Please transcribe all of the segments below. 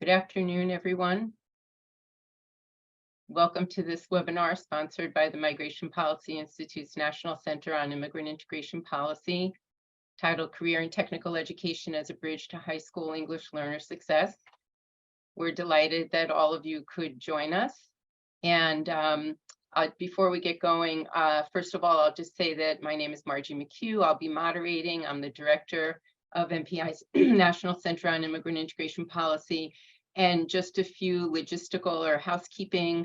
Good afternoon, everyone. Welcome to this webinar sponsored by the Migration Policy Institute's National Center on Immigrant Integration Policy, titled Career and Technical Education as a Bridge to High School English Learner Success. We're delighted that all of you could join us. And before we get going, first of all, I'll just say that my name is Margie McHugh. I'll be moderating. I'm the director of MPI's National Center on Immigrant Integration Policy, and just a few logistical or housekeeping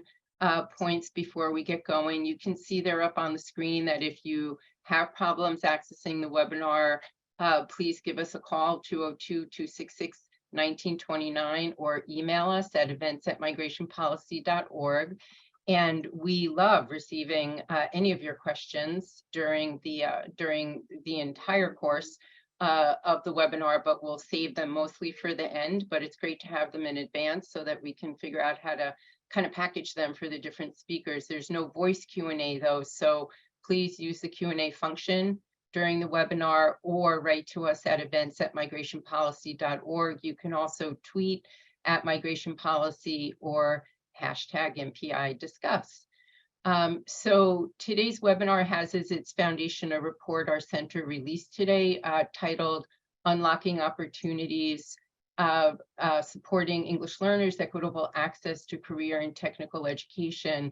points before we get going. You can see they're up on the screen that if you have problems accessing the webinar, please give us a call, 202-266-1929, or email us at events@migrationpolicy.org. And we love receiving any of your questions during the entire course of the webinar, but we'll save them mostly for the end. But it's great to have them in advance so that we can figure out how to kind of package them for the different speakers. There's no voice Q&A though, so please use the Q&A function during the webinar or write to us at events@migrationpolicy.org. You can also tweet at Migration Policy or hashtag MPI Discuss. So today's webinar has as its foundation a report our center released today titled Unlocking Opportunities, Supporting English Learners' Equitable Access to Career and Technical Education.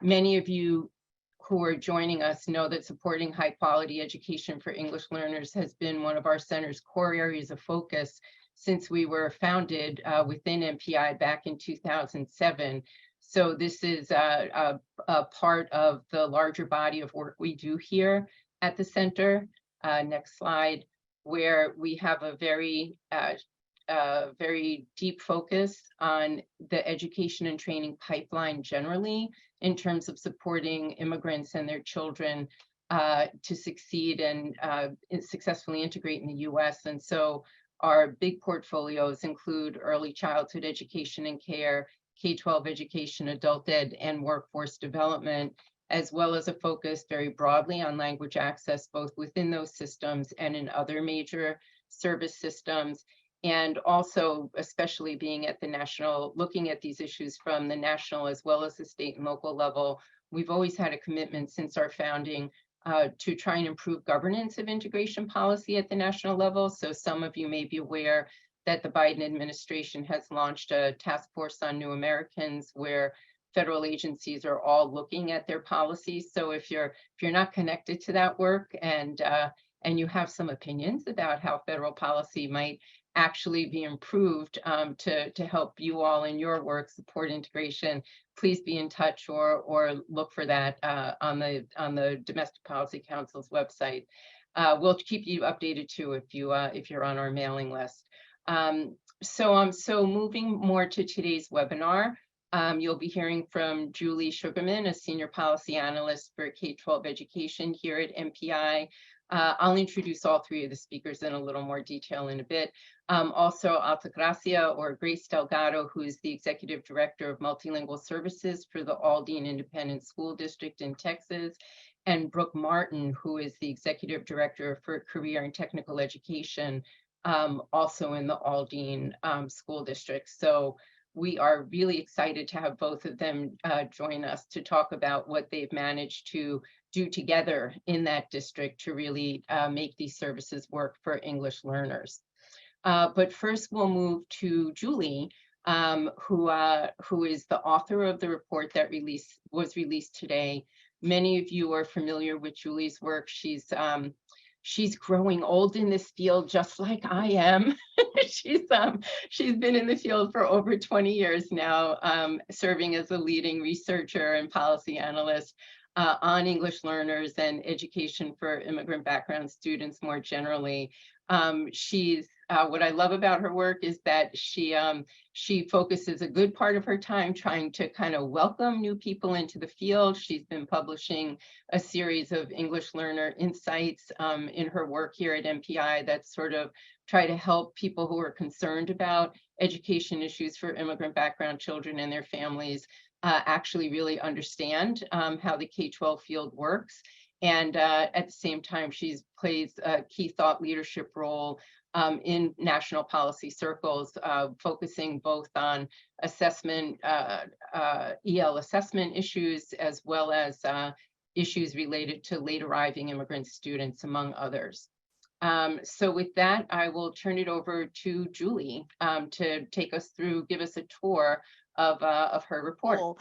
Many of you who are joining us know that supporting high quality education for English learners has been one of our center's core areas of focus since we were founded within MPI back in 2007. So this is a part of the larger body of work we do here at the center. Next slide, where we have a very deep focus on the education and training pipeline generally in terms of supporting immigrants and their children to succeed and successfully integrate in the US. And so our big portfolios include early childhood education and care, K-12 education, adult ed, and workforce development, as well as a focus very broadly on language access, both within those systems and in other major service systems. And also, especially being at the national, looking at these issues from the national as well as the state and local level, we've always had a commitment since our founding to try and improve governance of integration policy at the national level. So some of you may be aware that the Biden administration has launched a task force on new Americans where federal agencies are all looking at their policies. So if you're not connected to that work and you have some opinions about how federal policy might actually be improved to help you all in your work support integration, please be in touch or look for that on the Domestic Policy Council's website. We'll keep you updated too if you're on our mailing list. So moving more to today's webinar, you'll be hearing from Julie Sugarman, a senior policy analyst for K-12 education here at MPI. I'll introduce all three of the speakers in a little more detail in a bit. Also, Altagracia or Grace Delgado, who is the Executive Director of Multilingual Services for the Aldine Independent School District in Texas, and Brooke Martin, who is the Executive Director for Career and Technical Education, also in the Aldine School District. So we are really excited to have both of them join us to talk about what they've managed to do together in that district to really make these services work for English learners. But first we'll move to Julie, who is the author of the report that was released today. Many of you are familiar with Julie's work. She's growing old in this field, just like I am. She's been in the field for over 20 years now, serving as a leading researcher and policy analyst on English learners and education for immigrant background students more generally. What I love about her work is that she focuses a good part of her time trying to kind of welcome new people into the field. She's been publishing a series of English learner insights in her work here at MPI that sort of try to help people who are concerned about education issues for immigrant background children and their families actually really understand how the K-12 field works. And at the same time, she plays a key thought leadership role in national policy circles, focusing both on assessment, EL assessment issues, as well as issues related to late arriving immigrant students, among others. So with that, I will turn it over to Julie to take us through, give us a tour of her report. Cool.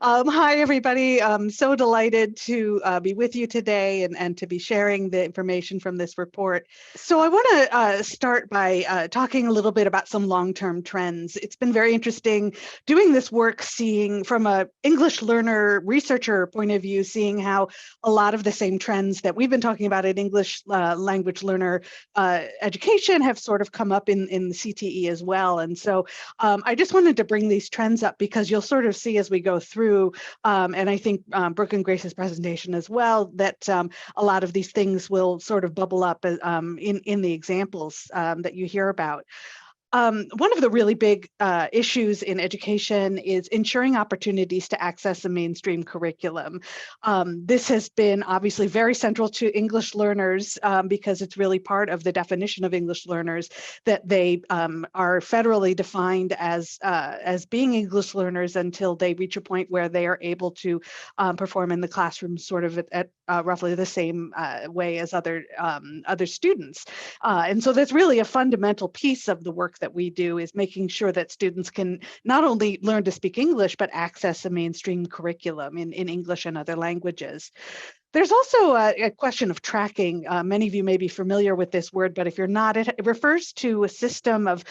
Hi, everybody. I'm so delighted to be with you today and to be sharing the information from this report. So I want to start by talking a little bit about some long-term trends. It's been very interesting doing this work, seeing from a English learner researcher point of view, seeing how a lot of the same trends that we've been talking about in English language learner education have sort of come up in the CTE as well. And so I just wanted to bring these trends up because you'll sort of see as we go through, and I think Brooke and Grace's presentation as well, that a lot of these things will sort of bubble up in the examples that you hear about. One of the really big issues in education is ensuring opportunities to access a mainstream curriculum. This has been obviously very central to English learners because it's really part of the definition of English learners that they are federally defined as being English learners until they reach a point where they are able to perform in the classroom sort of at roughly the same way as other students. And so that's really a fundamental piece of the work that we do, is making sure that students can not only learn to speak English, but access a mainstream curriculum in English and other languages. There's also a question of tracking. Many of you may be familiar with this word, but if you're not, it refers to a system of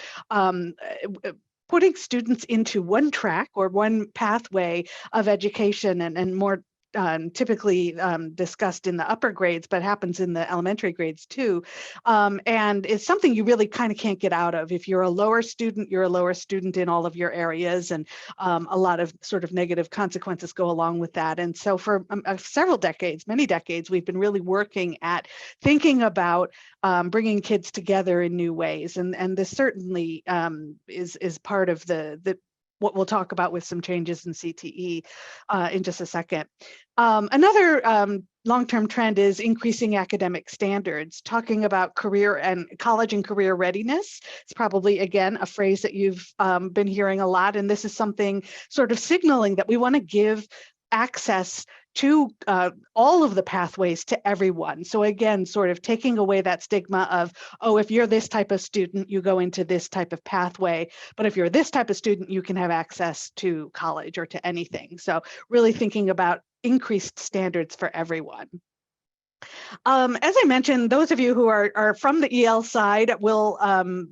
putting students into one track or one pathway of education and more typically discussed in the upper grades, but happens in the elementary grades too. And it's something you really kind of can't get out of. If you're a lower student, you're a lower student in all of your areas, and a lot of sort of negative consequences go along with that. And so for several decades, many decades, we've been really working at thinking about bringing kids together in new ways. And this certainly is part of what we'll talk about with some changes in CTE in just a second. Another long-term trend is increasing academic standards. Talking about career and college and career readiness, it's probably, again, a phrase that you've been hearing a lot, and this is something sort of signaling that we want to give access to all of the pathways to everyone. So again, sort of taking away that stigma of, oh, if you're this type of student, you go into this type of pathway, but if you're this type of student, you can have access to college or to anything. So really thinking about increased standards for everyone. As I mentioned, those of you who are from the EL side will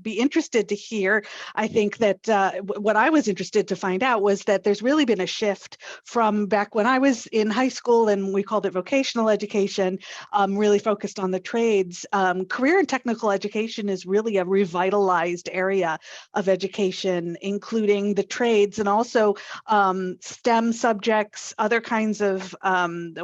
be interested to hear. I think that what I was interested to find out was that there's really been a shift from back when I was in high school, and we called it vocational education, really focused on the trades. Career and technical education is really a revitalized area of education, including the trades and also STEM subjects, other kinds of,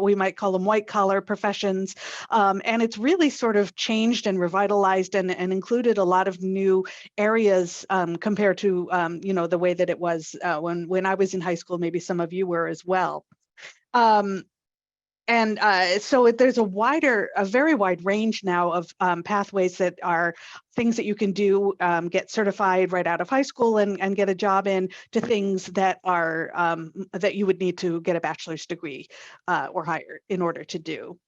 we might call them white collar professions. And it's really sort of changed and revitalized and included a lot of new areas compared to, the way that it was when I was in high school. Maybe some of you were as well. So there's a very wide range now of pathways that are things that you can do, get certified right out of high school and get a job in, to things that are that you would need to get a bachelor's degree or higher in order to do.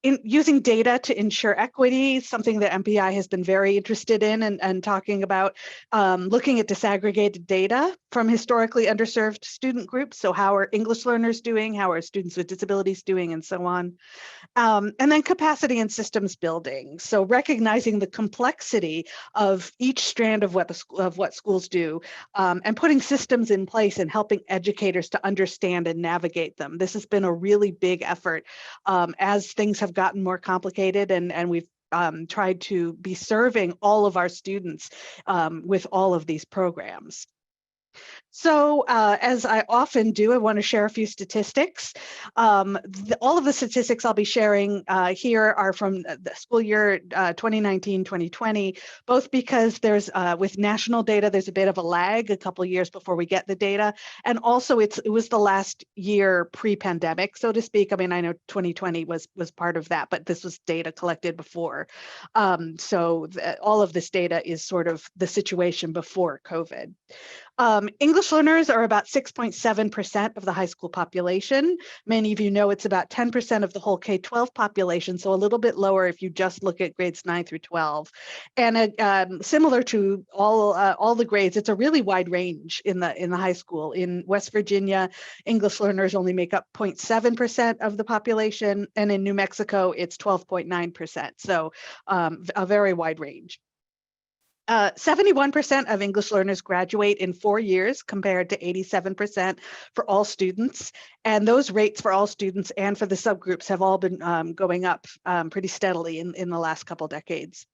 In using data to ensure equity, something that MPI has been very interested in and talking about, looking at disaggregated data from historically underserved student groups. So how are English learners doing? How are students with disabilities doing, and so on? And then capacity and systems building. So recognizing the complexity of each strand of what schools do, and putting systems in place and helping educators to understand and navigate them. This has been a really big effort as things have gotten more complicated, and we've tried to be serving all of our students with all of these programs. So as I often do, I want to share a few statistics. All of the statistics I'll be sharing here are from the school year 2019-2020, both because there's, with national data, there's a bit of a lag, a couple of years before we get the data. And also it was the last year pre-pandemic, so to speak. I mean, I know 2020 was part of that, but this was data collected before. So all of this data is sort of the situation before COVID. English learners are about 6.7% of the high school population. Many of you know it's about 10% of the whole K-12 population, so a little bit lower if you just look at grades 9 through 12. And similar to all the grades, it's a really wide range in the high school. In West Virginia, English learners only make up 0.7% of the population, and in New Mexico, it's 12.9%. So a very wide range. 71% of English learners graduate in 4 years compared to 87% for all students. And those rates for all students and for the subgroups have all been going up pretty steadily in the last couple decades.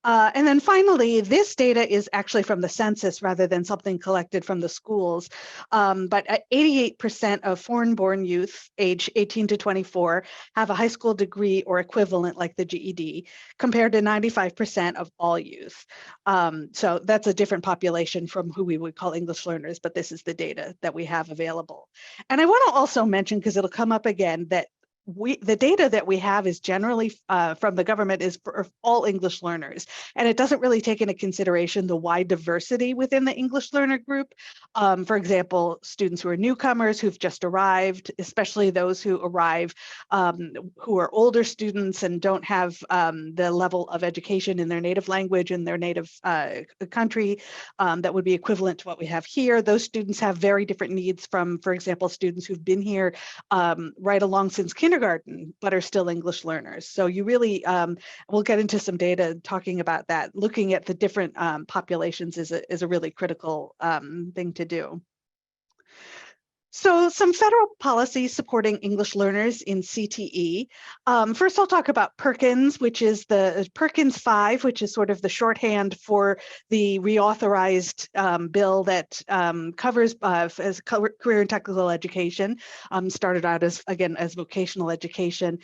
And then finally, this data is actually from the census rather than something collected from the schools. But 88% of foreign-born youth age 18 to 24 have a high school degree or equivalent like the GED, compared to 95% of all youth. So that's a different population from who we would call English learners, but this is the data that we have available. And I want to also mention, because it'll come up again, that the data that we have is generally from the government is for all English learners, and it doesn't really take into consideration the wide diversity within the English learner group. For example, students who are newcomers who've just arrived, especially those who arrive who are older students and don't have the level of education in their native language in their native country that would be equivalent to what we have here. Those students have very different needs from, for example, students who've been here right along since kindergarten, but are still English learners. So you really, we'll get into some data talking about that. Looking at the different populations is a really critical thing to do. So some federal policies supporting English learners in CTE. First, I'll talk about Perkins, which is the Perkins 5, which is sort of the shorthand for the reauthorized bill that covers as career and technical education, started out as, again, as vocational education.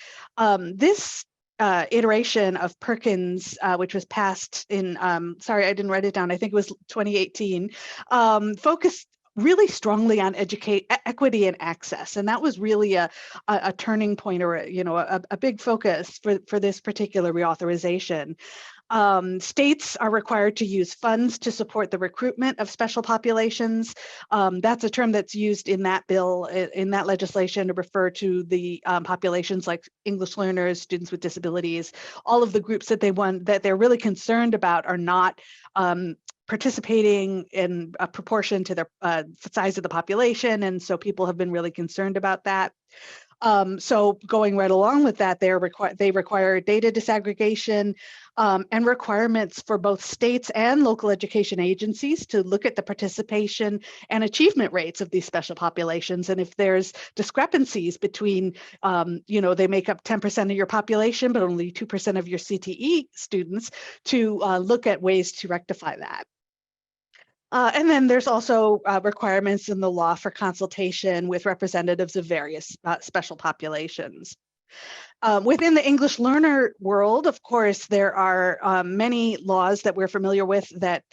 This iteration of Perkins, which was passed in, sorry, I didn't write it down, I think it was 2018, focused really strongly on equity and access, and that was really a turning point, or a big focus for this particular reauthorization. States are required to use funds to support the recruitment of special populations. That's a term that's used in that bill, in that legislation, to refer to the populations like English learners, students with disabilities, all of the groups that they're really concerned about are not participating in a proportion to their size of the population, and so people have been really concerned about that. So going right along with that, they require data disaggregation and requirements for both states and local education agencies to look at the participation and achievement rates of these special populations. And if there's discrepancies between, they make up 10% of your population, but only 2% of your CTE students, to look at ways to rectify that. And then there's also requirements in the law for consultation with representatives of various special populations. Within the English learner world, of course, there are many laws that we're familiar with that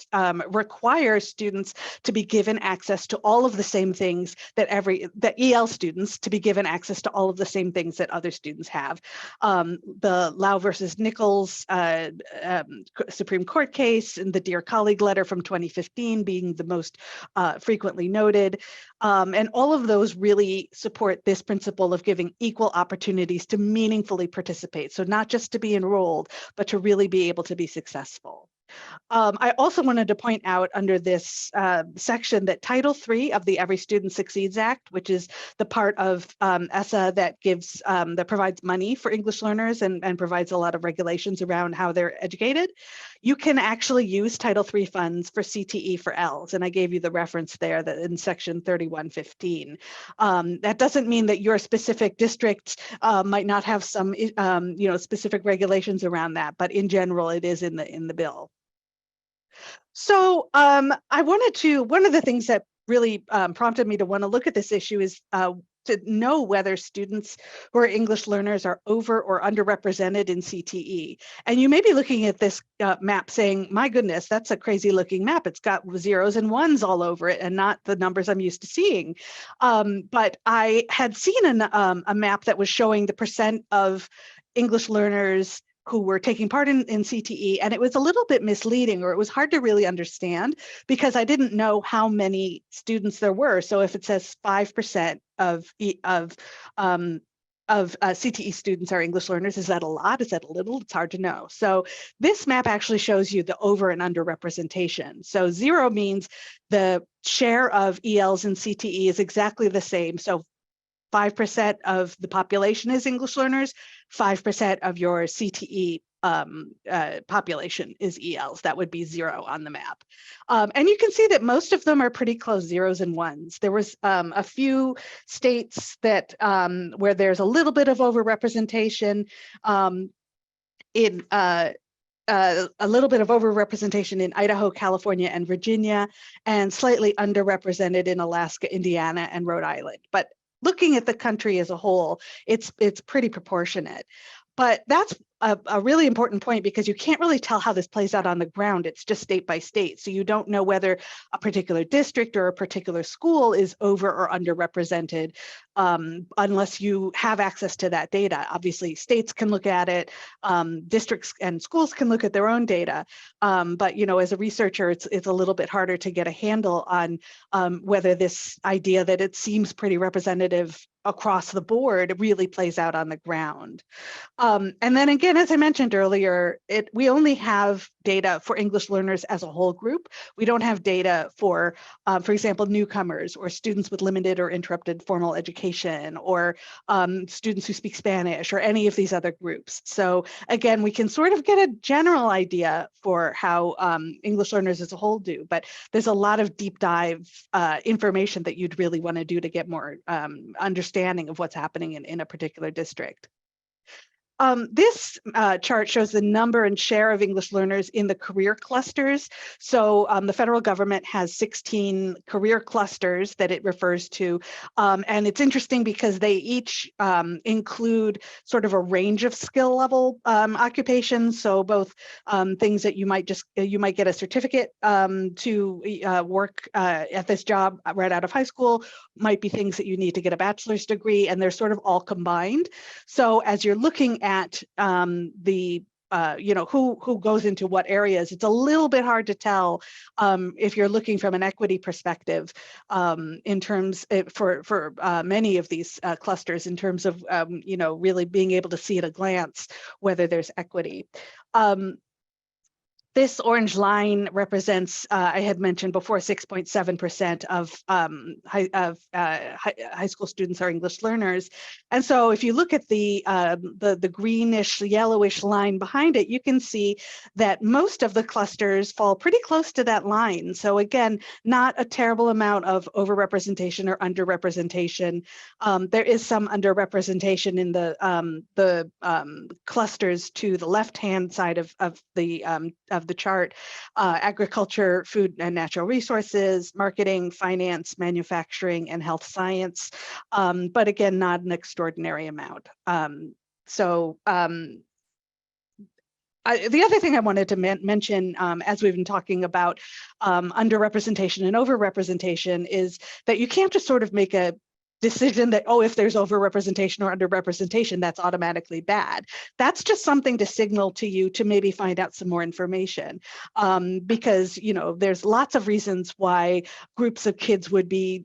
require students to be given access to all of the same things that EL students to be given access to all of the same things that other students have. The Lau versus Nichols Supreme Court case and the Dear Colleague letter from 2015 being the most frequently noted. And all of those really support this principle of giving equal opportunities to meaningfully participate. So not just to be enrolled, but to really be able to be successful. I also wanted to point out under this section that Title III of the Every Student Succeeds Act, which is the part of ESSA that gives that provides money for English learners and provides a lot of regulations around how they're educated, you can actually use Title III funds for CTE for ELs, and I gave you the reference there that in section 3115. That doesn't mean that your specific district might not have some specific regulations around that, but in general, it is in the bill. So one of the things that really prompted me to want to look at this issue is to know whether students who are English learners are over or underrepresented in CTE. And you may be looking at this map saying, my goodness, that's a crazy looking map. It's got zeros and ones all over it and not the numbers I'm used to seeing. But I had seen a map that was showing the percent of English learners who were taking part in CTE, and it was a little bit misleading, or it was hard to really understand because I didn't know how many students there were. So if it says 5% of CTE students are English learners, is that a lot? Is that a little? It's hard to know. So this map actually shows you the over and under representation. So 0 means the share of ELs in CTE is exactly the same. So 5% of the population is English learners, 5% of your CTE population is ELs. That would be 0 on the map. And you can see that most of them are pretty close, zeros and ones. There was a few states that where there's a little bit of overrepresentation in a little bit of overrepresentation in Idaho, California, and Virginia, and slightly underrepresented in Alaska, Indiana, and Rhode Island. But looking at the country as a whole, it's pretty proportionate. But that's a really important point because you can't really tell how this plays out on the ground. It's just state by state. So you don't know whether a particular district or a particular school is over or underrepresented unless you have access to that data. Obviously, states can look at it, districts and schools can look at their own data. But as a researcher, it's a little bit harder to get a handle on whether this idea that it seems pretty representative across the board really plays out on the ground. And then again, as I mentioned earlier, we only have data for English learners as a whole group. We don't have data for example, newcomers or students with limited or interrupted formal education or students who speak Spanish or any of these other groups. So again, we can sort of get a general idea for how English learners as a whole do, but there's a lot of deep dive information that you'd really want to do to get more understanding of what's happening in a particular district. This chart shows the number and share of English learners in the career clusters. So the federal government has 16 career clusters that it refers to. And it's interesting because they each include sort of a range of skill level occupations. So both things that you might get a certificate to work at this job right out of high school, might be things that you need to get a bachelor's degree, and they're sort of all combined. So as you're looking at who goes into what areas, it's a little bit hard to tell if you're looking from an equity perspective in terms for many of these clusters in terms of really being able to see at a glance whether there's equity. This orange line represents, I had mentioned before, 6.7% of high school students are English learners. And so if you look at the greenish, yellowish line behind it, you can see that most of the clusters fall pretty close to that line. So again, not a terrible amount of overrepresentation or underrepresentation. There is some underrepresentation in the clusters to the left-hand side of the chart: agriculture, food and natural resources, marketing, finance, manufacturing, and health science. But again, not an extraordinary amount. The other thing I wanted to mention as we've been talking about underrepresentation and overrepresentation is that you can't just sort of make a decision that, oh, if there's overrepresentation or underrepresentation, that's automatically bad. That's just something to signal to you to maybe find out some more information, because there's lots of reasons why groups of kids would be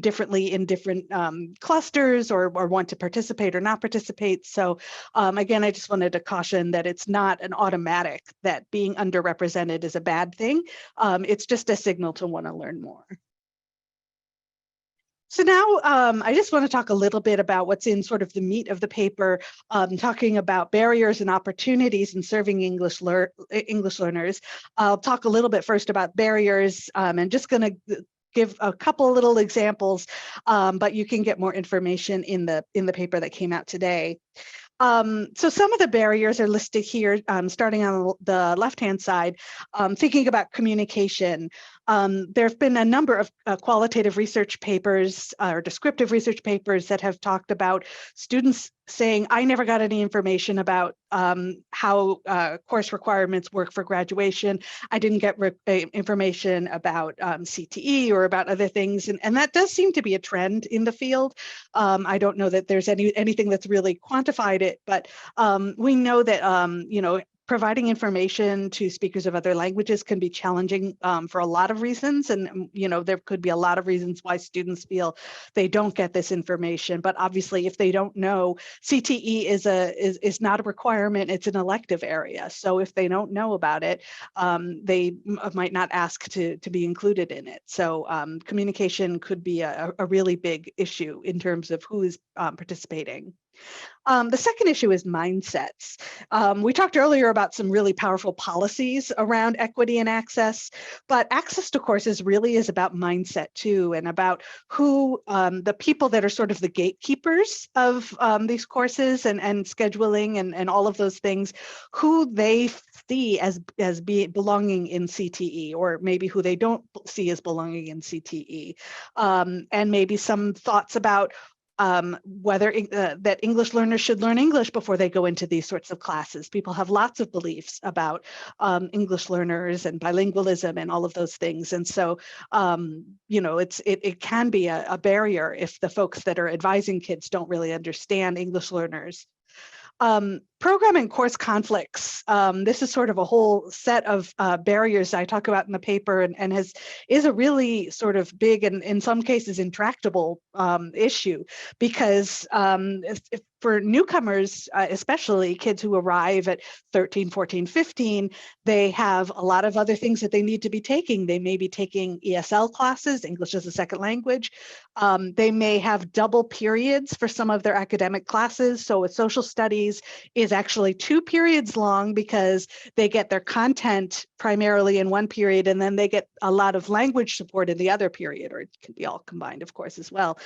differently in different clusters or want to participate or not participate. So again, I just wanted to caution that it's not an automatic that being underrepresented is a bad thing. It's just a signal to want to learn more. So now I just want to talk a little bit about what's in sort of the meat of the paper, talking about barriers and opportunities in serving English learners. I'll talk a little bit first about barriers and just going to give a couple little examples, but you can get more information in the paper that came out today. So some of the barriers are listed here, starting on the left-hand side, thinking about communication. There have been a number of qualitative research papers or descriptive research papers that have talked about students saying, I never got any information about how course requirements work for graduation. I didn't get information about CTE or about other things. And that does seem to be a trend in the field. I don't know that there's anything that's really quantified it, but we know that, providing information to speakers of other languages can be challenging for a lot of reasons. And, there could be a lot of reasons why students feel they don't get this information. But obviously, if they don't know, CTE is not a requirement, it's an elective area. So if they don't know about it, they might not ask to be included in it. So communication could be a really big issue in terms of who is participating. The second issue is mindsets. We talked earlier about some really powerful policies around equity and access, but access to courses really is about mindset too, and about who the people that are sort of the gatekeepers of these courses and scheduling and all of those things, who they see as belonging in CTE, or maybe who they don't see as belonging in CTE, and maybe some thoughts about whether that English learners should learn English before they go into these sorts of classes. People have lots of beliefs about English learners and bilingualism and all of those things. And so, it can be a barrier if the folks that are advising kids don't really understand English learners. Program and course conflicts. This is sort of a whole set of barriers I talk about in the paper, and is a really sort of big and in some cases intractable issue, because for newcomers, especially kids who arrive at 13, 14, 15, they have a lot of other things that they need to be taking. They may be taking ESL classes, English as a second language. They may have double periods for some of their academic classes. So with social studies is actually 2 periods long, because they get their content primarily in one period, and then they get a lot of language support in the other period, or it can be all combined, of course, as well.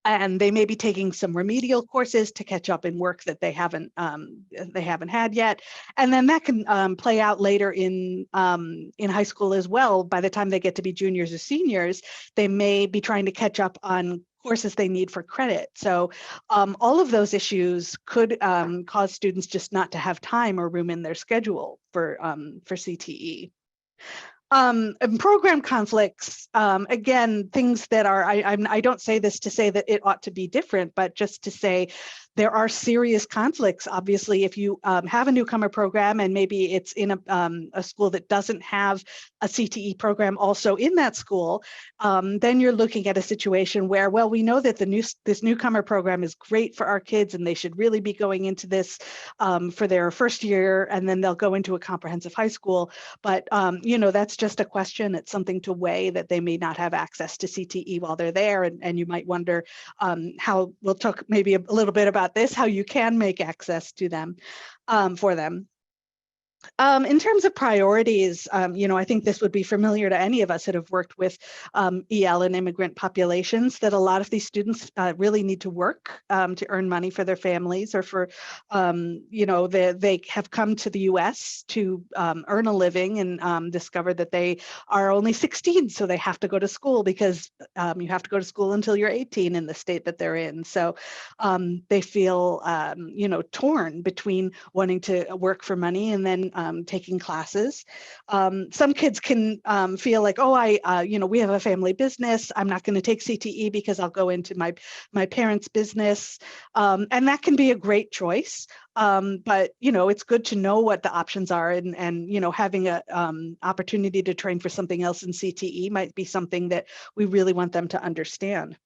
And they may be taking some remedial courses to catch up in work that they haven't had yet, and then that can play out later in high school as well. By the time they get to be juniors or seniors, they may be trying to catch up on courses they need for credit. So all of those issues could cause students just not to have time or room in their schedule for CTE. And program conflicts, again, things that are, I don't say this to say that it ought to be different, but just to say there are serious conflicts. Obviously, if you have a newcomer program and maybe it's in a school that doesn't have a CTE program also in that school, then you're looking at a situation where, well, we know that this newcomer program is great for our kids and they should really be going into this for their first year, and then they'll go into a comprehensive high school. But, that's just a question. It's something to weigh, that they may not have access to CTE while they're there. And you might wonder how, we'll talk maybe a little bit about this, how you can make access to them for them. In terms of priorities, I think this would be familiar to any of us that have worked with EL and immigrant populations, that a lot of these students really need to work to earn money for their families, or for, they have come to the US to earn a living and discover that they are only 16, so they have to go to school, because you have to go to school until you're 18 in the state that they're in. So they feel, torn between wanting to work for money and then taking classes. Some kids can feel like, oh, we have a family business. I'm not going to take CTE because I'll go into my parents' business. And that can be a great choice. But, it's good to know what the options are, and having a opportunity to train for something else in CTE might be something that we really want them to understand.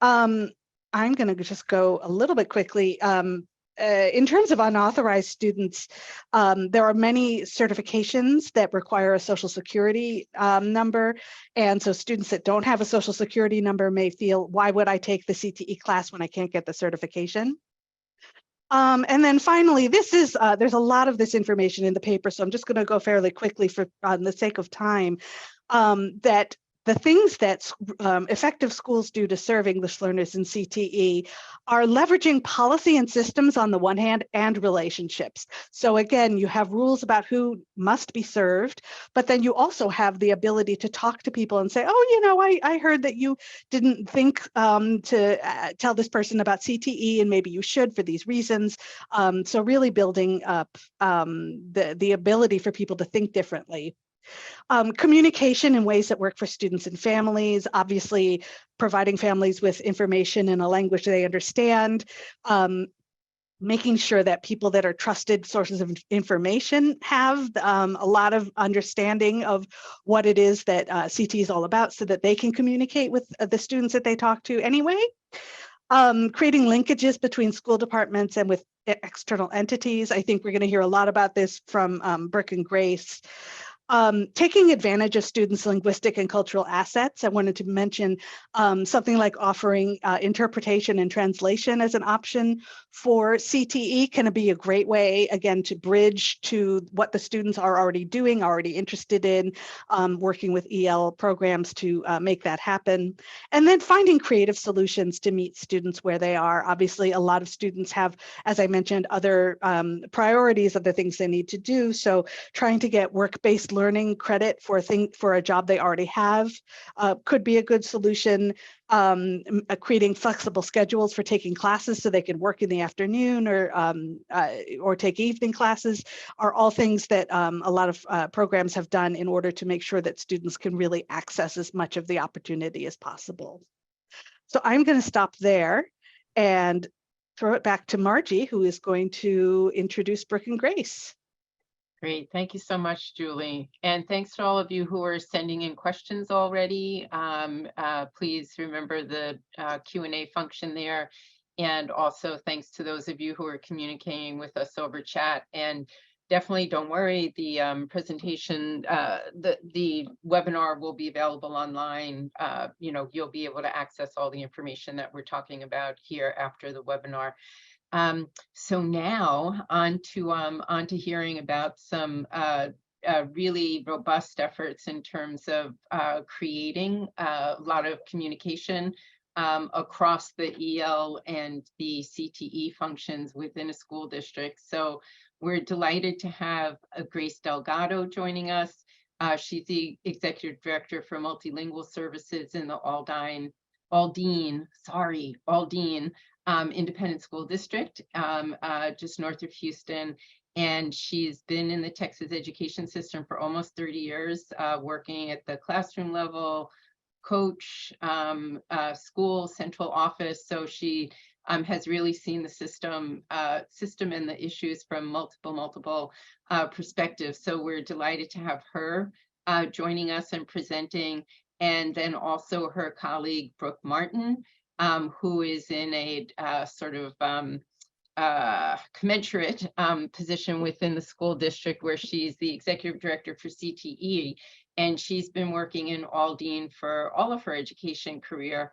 I'm going to just go a little bit quickly. In terms of unauthorized students, there are many certifications that require a Social Security number. And so students that don't have a Social Security number may feel, why would I take the CTE class when I can't get the certification? And then finally, there's a lot of this information in the paper, so I'm just going to go fairly quickly on the sake of time, that the things that effective schools do to serve English learners in CTE are leveraging policy and systems on the one hand and relationships. So again, you have rules about who must be served, but then you also have the ability to talk to people and say, oh, you know, I heard that you didn't think to tell this person about CTE, and maybe you should for these reasons. So really building up the ability for people to think differently. Communication in ways that work for students and families, obviously providing families with information in a language they understand, making sure that people that are trusted sources of information have a lot of understanding of what it is that CT is all about so that they can communicate with the students that they talk to anyway. Creating linkages between school departments and with external entities. I think we're going to hear a lot about this from Brooke and Grace. Taking advantage of students' linguistic and cultural assets. I wanted to mention something like offering interpretation and translation as an option for CTE can be a great way, again, to bridge to what the students are already doing, already interested in, working with EL programs to make that happen. And then finding creative solutions to meet students where they are. Obviously, a lot of students have, as I mentioned, other priorities, other things they need to do. So trying to get work-based learning credit for a job they already have could be a good solution. Creating flexible schedules for taking classes so they can work in the afternoon or take evening classes are all things that a lot of programs have done in order to make sure that students can really access as much of the opportunity as possible. So I'm going to stop there and throw it back to Margie, who is going to introduce Brooke and Grace. Great. Thank you so much, Julie. And thanks to all of you who are sending in questions already. Please remember the Q&A function there. And also thanks to those of you who are communicating with us over chat. And definitely don't worry, the presentation, the webinar will be available online. You'll be able to access all the information that we're talking about here after the webinar. So now on to hearing about some really robust efforts in terms of creating a lot of communication across the EL and the CTE functions within a school district. So we're delighted to have Grace Delgado joining us. She's the Executive Director for Multilingual Services in the Aldine Independent School District, just north of Houston. And she's been in the Texas education system for almost 30 years, working at the classroom level, coach, school, central office. So she has really seen the system and the issues from multiple perspectives. So we're delighted to have her joining us and presenting. And then also her colleague, Brooke Martin, who is in a sort of commensurate position within the school district where she's the executive director for CTE. And she's been working in Aldine for all of her education career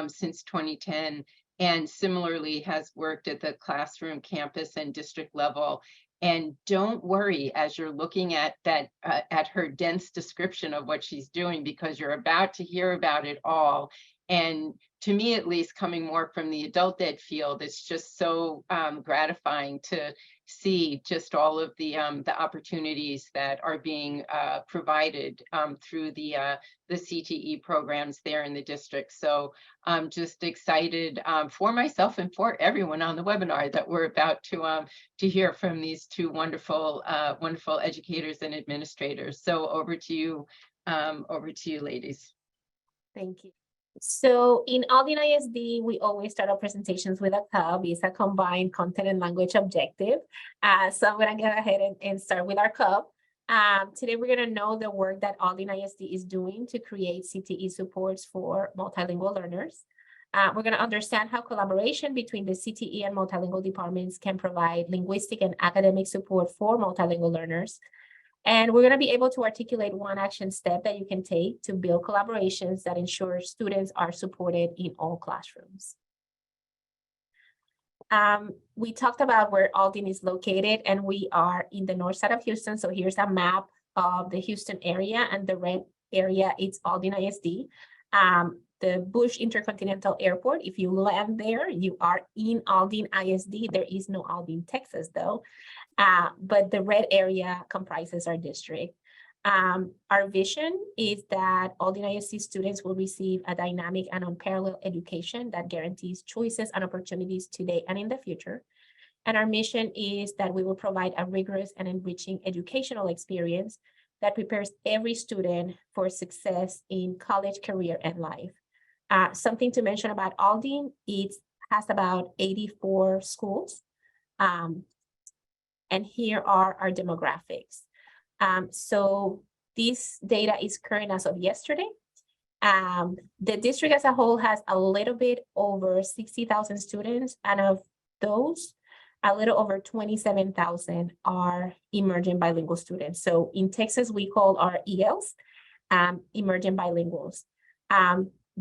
since 2010, and similarly has worked at the classroom, campus, and district level. And don't worry as you're looking at that, at her dense description of what she's doing, because you're about to hear about it all. And to me, at least, coming more from the adult ed field, it's just so gratifying to see just all of the opportunities that are being provided through the CTE programs there in the district. So I'm just excited for myself and for everyone on the webinar that we're about to hear from these two wonderful educators and administrators. So over to you, ladies. Thank you. So in Aldine ISD, we always start our presentations with a CUB. It's a combined content and language objective. So I'm going to go ahead and start with our CUB. Today, we're going to know the work that Aldine ISD is doing to create CTE supports for multilingual learners. We're going to understand how collaboration between the CTE and multilingual departments can provide linguistic and academic support for multilingual learners. And we're going to be able to articulate one action step that you can take to build collaborations that ensure students are supported in all classrooms. We talked about where Aldine is located, and we are in the north side of Houston. So here's a map of the Houston area, and the red area, it's Aldine ISD. The Bush Intercontinental Airport, if you land there, you are in Aldine ISD. There is no Aldine, Texas, though. But the red area comprises our district. Our vision is that Aldine ISD students will receive a dynamic and unparalleled education that guarantees choices and opportunities today and in the future. And our mission is that we will provide a rigorous and enriching educational experience that prepares every student for success in college, career, and life. Something to mention about Aldine, it has about 84 schools. And here are our demographics. So this data is current as of yesterday. The district as a whole has a little bit over 60,000 students, and of those, a little over 27,000 are emerging bilingual students. So in Texas, we call our ELs emerging bilinguals.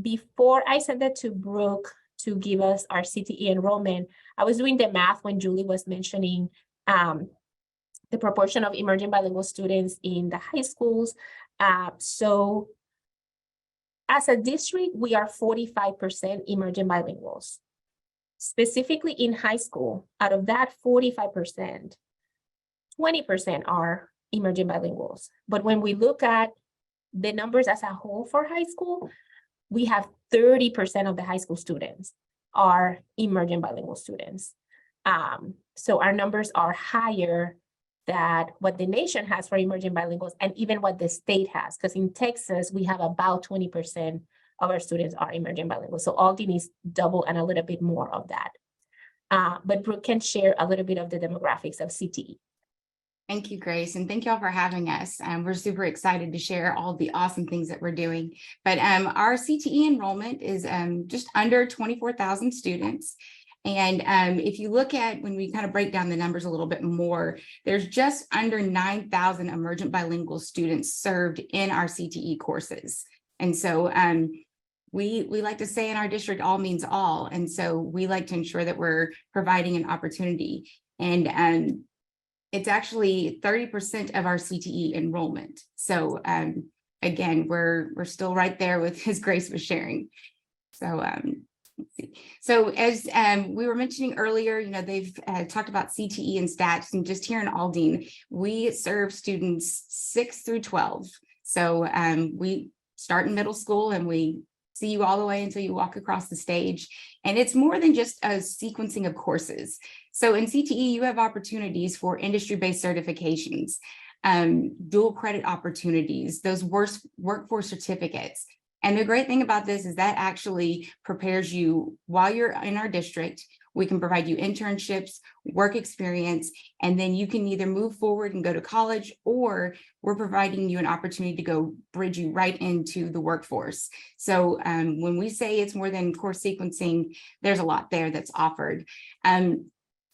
Before I sent it to Brooke to give us our CTE enrollment, I was doing the math when Julie was mentioning the proportion of emerging bilingual students in the high schools. So as a district, we are 45% emerging bilinguals. Specifically in high school, out of that 45%, 20% are emerging bilinguals. But when we look at the numbers as a whole for high school, we have 30% of the high school students are emerging bilingual students. So our numbers are higher than what the nation has for emerging bilinguals and even what the state has, because in Texas, we have about 20% of our students are emerging bilingual. So Aldine is double and a little bit more of that. But Brooke can share a little bit of the demographics of CTE. Thank you, Grace, and thank you all for having us. We're super excited to share all the awesome things that we're doing. But our CTE enrollment is just under 24,000 students. And if you look at, when we kind of break down the numbers a little bit more, there's just under 9,000 emergent bilingual students served in our CTE courses. And so we like to say in our district, all means all. And so we like to ensure that we're providing an opportunity. And it's actually 30% of our CTE enrollment. So again, we're still right there with as Grace was sharing. So let's see. So as we were mentioning earlier, you know, they've talked about CTE and stats, and just here in Aldine, we serve students 6 through 12. So we start in middle school and we see you all the way until you walk across the stage. And it's more than just a sequencing of courses. So in CTE, you have opportunities for industry-based certifications, dual credit opportunities, those workforce certificates. And the great thing about this is that actually prepares you while you're in our district. We can provide you internships, work experience, and then you can either move forward and go to college, or we're providing you an opportunity to go bridge you right into the workforce. So when we say it's more than course sequencing, there's a lot there that's offered. And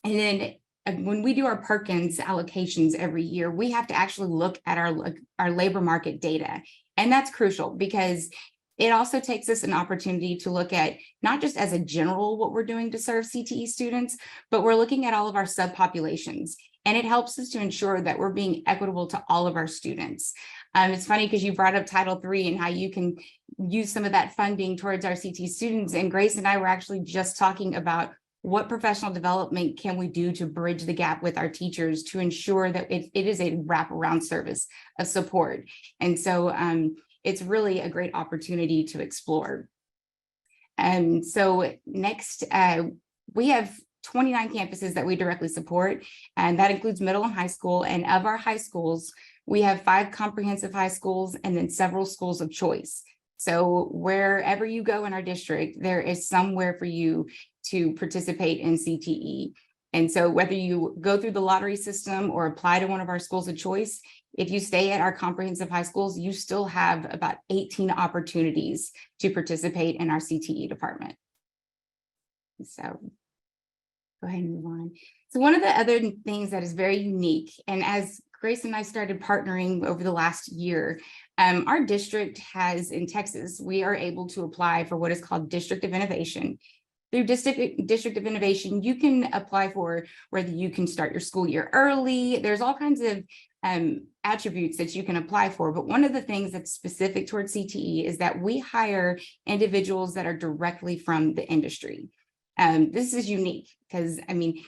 then when we do our Perkins allocations every year, we have to actually look at our labor market data. And that's crucial because it also takes us an opportunity to look at not just as a general what we're doing to serve CTE students, but we're looking at all of our subpopulations. And it helps us to ensure that we're being equitable to all of our students. It's funny because you brought up Title III and how you can use some of that funding towards our CTE students. And Grace and I were actually just talking about what professional development can we do to bridge the gap with our teachers to ensure that it is a wraparound service of support. And so it's really a great opportunity to explore. And so next, we have 29 campuses that we directly support, and that includes middle and high school. And of our high schools, we have 5 comprehensive high schools and then several schools of choice. So wherever you go in our district, there is somewhere for you to participate in CTE. And so whether you go through the lottery system or apply to one of our schools of choice, if you stay at our comprehensive high schools, you still have about 18 opportunities to participate in our CTE department. So go ahead and move on. So one of the other things that is very unique, and as Grace and I started partnering over the last year, our district has, in Texas, we are able to apply for what is called District of Innovation. Through District of Innovation, you can apply for whether you can start your school year early. There's all kinds of attributes that you can apply for. But one of the things that's specific towards CTE is that we hire individuals that are directly from the industry. This is unique because, I mean,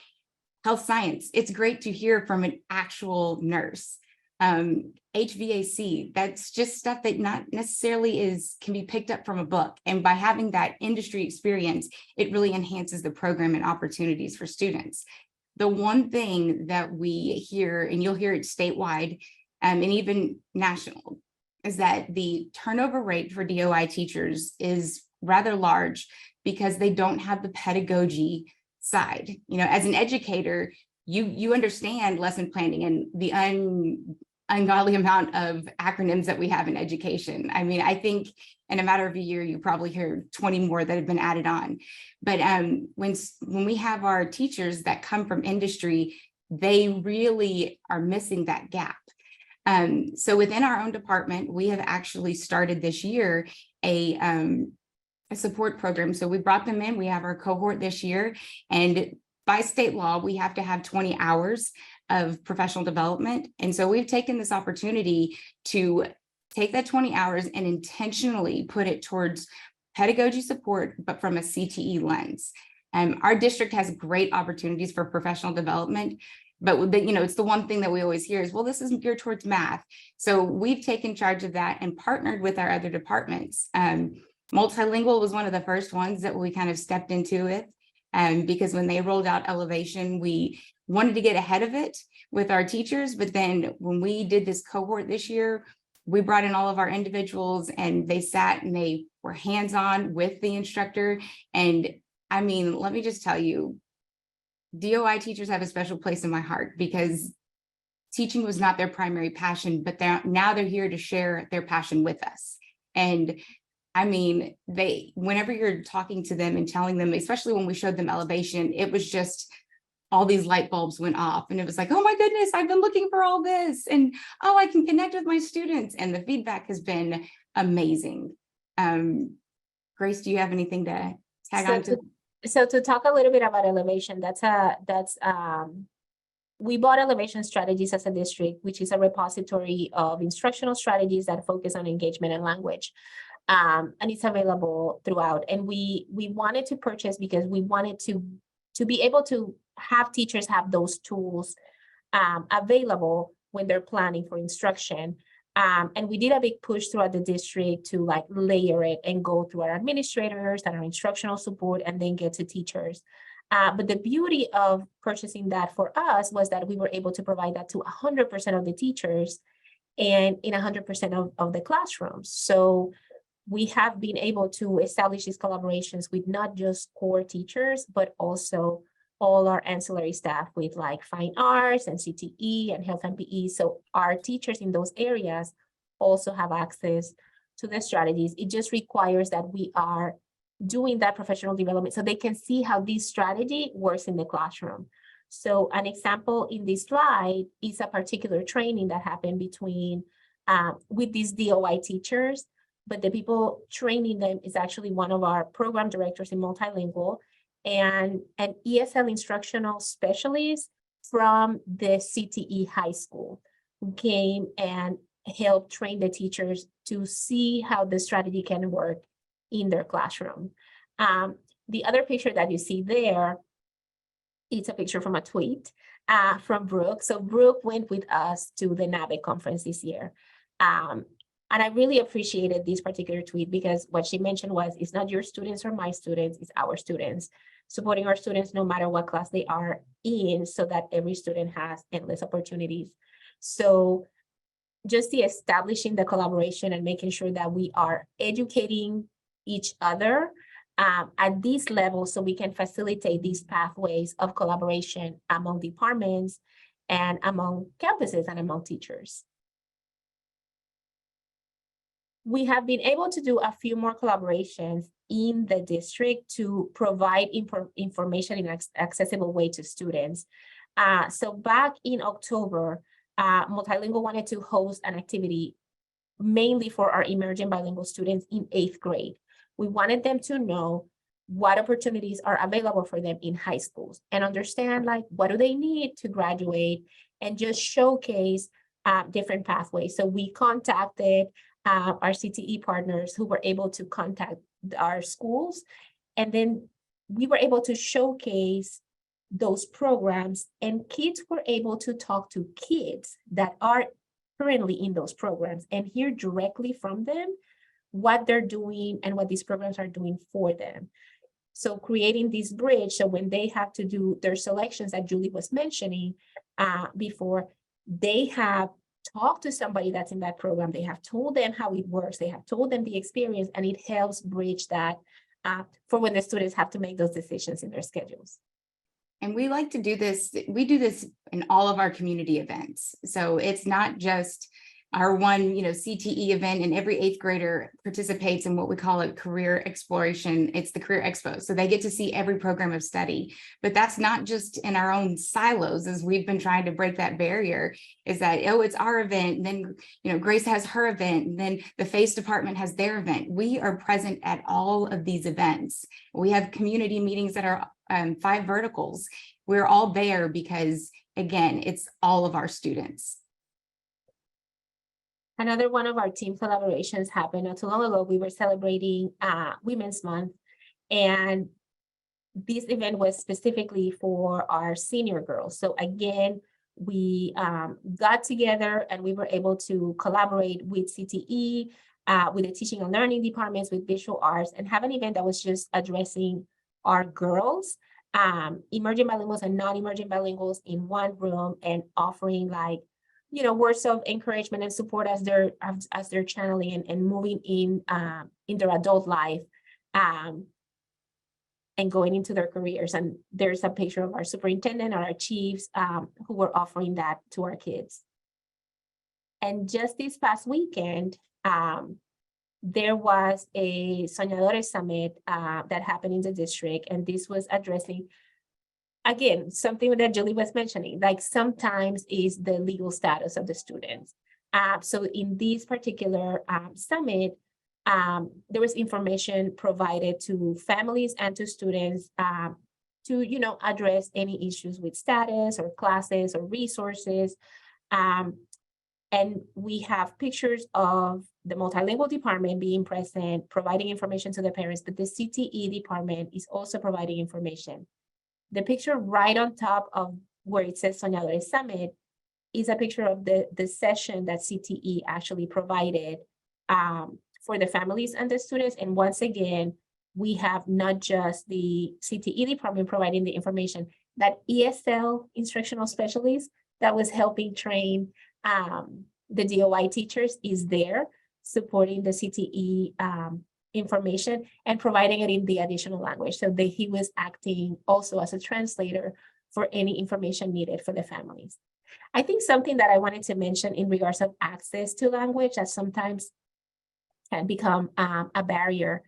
health science, it's great to hear from an actual nurse. HVAC, that's just stuff that not necessarily can be picked up from a book. And by having that industry experience, it really enhances the program and opportunities for students. The one thing that we hear, and you'll hear it statewide and even national, is that the turnover rate for DOI teachers is rather large because they don't have the pedagogy side. You know, as an educator, you understand lesson planning and the ungodly amount of acronyms that we have in education. I mean, I think in a matter of a year, you probably hear 20 more that have been added on. But when we have our teachers that come from industry, they really are missing that gap. So within our own department, we have actually started this year a support program. So we brought them in, we have our cohort this year, and by state law, we have to have 20 hours of professional development. And so we've taken this opportunity to take that 20 hours and intentionally put it towards pedagogy support, but from a CTE lens. Our district has great opportunities for professional development, but you know, it's the one thing that we always hear is, well, this isn't geared towards math. So we've taken charge of that and partnered with our other departments. Multilingual was one of the first ones that we kind of stepped into it. Because when they rolled out Elevation, we wanted to get ahead of it with our teachers. But then when we did this cohort this year, we brought in all of our individuals and they sat and they were hands-on with the instructor. And I mean, let me just tell you, DOI teachers have a special place in my heart because teaching was not their primary passion, but now they're here to share their passion with us. And I mean, whenever you're talking to them and telling them, especially when we showed them Elevation, it was just all these light bulbs went off and it was like, oh my goodness, I've been looking for all this. And oh, I can connect with my students. And the feedback has been amazing. Grace, do you have anything to tag on to? So to talk a little bit about Elevation, we bought Elevation Strategies as a district, which is a repository of instructional strategies that focus on engagement and language. And it's available throughout. And we wanted to purchase because we wanted to be able to have teachers have those tools available when they're planning for instruction. And we did a big push throughout the district to like layer it and go through our administrators and our instructional support and then get to teachers. But the beauty of purchasing that for us was that we were able to provide that to 100% of the teachers and in 100% of the classrooms. So we have been able to establish these collaborations with not just core teachers, but also all our ancillary staff with like fine arts and CTE and health and PE. So our teachers in those areas also have access to the strategies. It just requires that we are doing that professional development so they can see how this strategy works in the classroom. So an example in this slide is a particular training that happened with these DOI teachers, but the people training them is actually one of our program directors in Multilingual and an ESL instructional specialist from the CTE high school who came and helped train the teachers to see how the strategy can work in their classroom. The other picture that you see there, it's a picture from a tweet from Brooke. So Brooke went with us to the NABE conference this year. And I really appreciated this particular tweet because what she mentioned was, it's not your students or my students, it's our students. Supporting our students no matter what class they are in so that every student has endless opportunities. So just the establishing the collaboration and making sure that we are educating each other at this level so we can facilitate these pathways of collaboration among departments and among campuses and among teachers. We have been able to do a few more collaborations in the district to provide information in an accessible way to students. So back in October, Multilingual wanted to host an activity mainly for our emerging bilingual students in 8th grade. We wanted them to know what opportunities are available for them in high schools and understand like what do they need to graduate and just showcase different pathways. So we contacted our CTE partners who were able to contact our schools, and then we were able to showcase those programs, and kids were able to talk to kids that are currently in those programs and hear directly from them what they're doing and what these programs are doing for them. So creating this bridge, so when they have to do their selections that Julie was mentioning before, they have talked to somebody that's in that program, they have told them how it works, they have told them the experience, and it helps bridge that for when the students have to make those decisions in their schedules. And we like to do this, we do this in all of our community events. So it's not just our one, CTE event, and every 8th grader participates in what we call a career exploration. It's the Career Expo. So they get to see every program of study, but that's not just in our own silos, as we've been trying to break that barrier, is that, oh, it's our event. And then, Grace has her event, and then the FACE department has their event. We are present at all of these events. We have community meetings that are 5 verticals. We're all there because, again, it's all of our students. Another one of our team collaborations happened not too long ago. We were celebrating Women's Month, and this event was specifically for our senior girls. So again, we got together and we were able to collaborate with CTE, with the teaching and learning departments, with visual arts, and have an event that was just addressing our girls, emerging bilinguals and non-emerging bilinguals in one room, and offering words of encouragement and support as they're channeling and moving in their adult life, and going into their careers. And there's a picture of our superintendent and our chiefs who were offering that to our kids. And just this past weekend, there was a Soñadores Summit that happened in the district, and this was addressing, again, something that Julie was mentioning, like sometimes is the legal status of the students. So in this particular summit, there was information provided to families and to students to, address any issues with status or classes or resources. And we have pictures of the multilingual department being present, providing information to the parents, but the CTE department is also providing information. The picture right on top of where it says Soñadores Summit is a picture of the session that CTE actually provided for the families and the students. And once again, we have not just the CTE department providing the information, that ESL instructional specialist that was helping train the DOI teachers is there supporting the CTE information and providing it in the additional language. So he was acting also as a translator for any information needed for the families. I think something that I wanted to mention in regards of access to language that sometimes can become a barrier.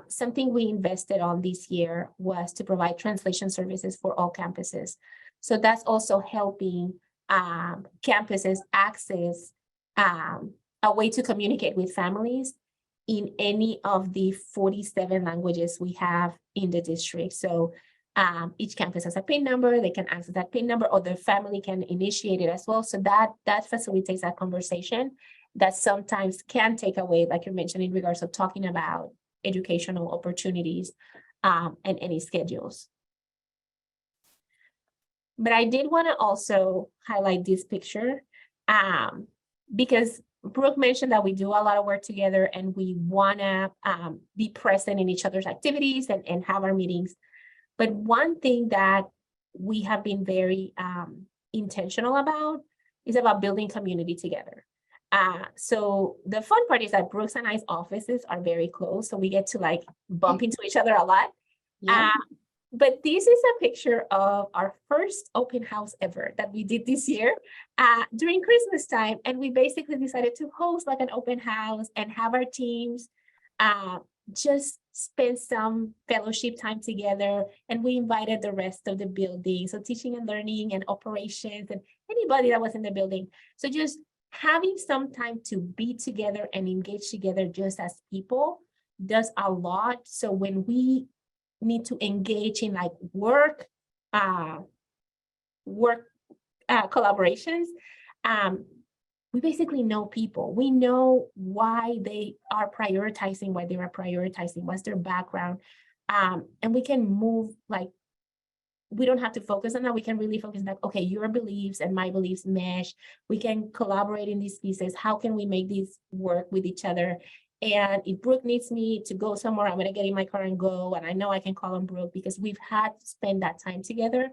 Something we invested on this year was to provide translation services for all campuses. So that's also helping campuses access a way to communicate with families in any of the 47 languages we have in the district. So each campus has a PIN number, they can access that PIN number, or the family can initiate it as well. So that facilitates that conversation that sometimes can take away, like you mentioned, in regards of talking about educational opportunities and any schedules. But I did want to also highlight this picture because Brooke mentioned that we do a lot of work together and we want to be present in each other's activities and have our meetings. But one thing that we have been very intentional about is about building community together. So the fun part is that Brooks and I's offices are very close, so we get to bump into each other a lot. Yeah. But this is a picture of our first open house ever that we did this year during Christmas time. And we basically decided to host an open house and have our teams just spend some fellowship time together. And we invited the rest of the building, so teaching and learning and operations and anybody that was in the building. So just having some time to be together and engage together just as people does a lot. So when we need to engage in work collaborations, we basically know people. We know why they are prioritizing, what's their background. And we can move, like, we don't have to focus on that. We can really focus on that. Okay, your beliefs and my beliefs mesh. We can collaborate in these pieces. How can we make these work with each other? And if Brooke needs me to go somewhere, I'm going to get in my car and go. And I know I can call on Brooke because we've had to spend that time together.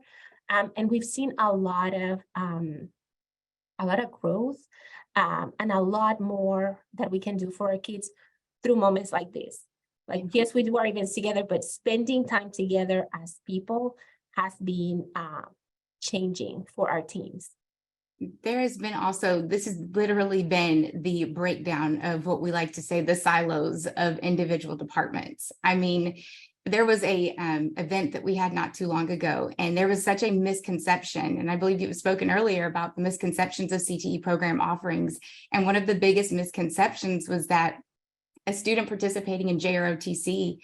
And we've seen a lot of growth and a lot more that we can do for our kids through moments like this. Like, yes, we do our events together, but spending time together as people has been changing for our teams. There has been also, this has literally been the breakdown of what we like to say, the silos of individual departments. I mean, there was a event that we had not too long ago, and there was such a misconception. And I believe you have spoken earlier about the misconceptions of CTE program offerings. And one of the biggest misconceptions was that a student participating in JROTC,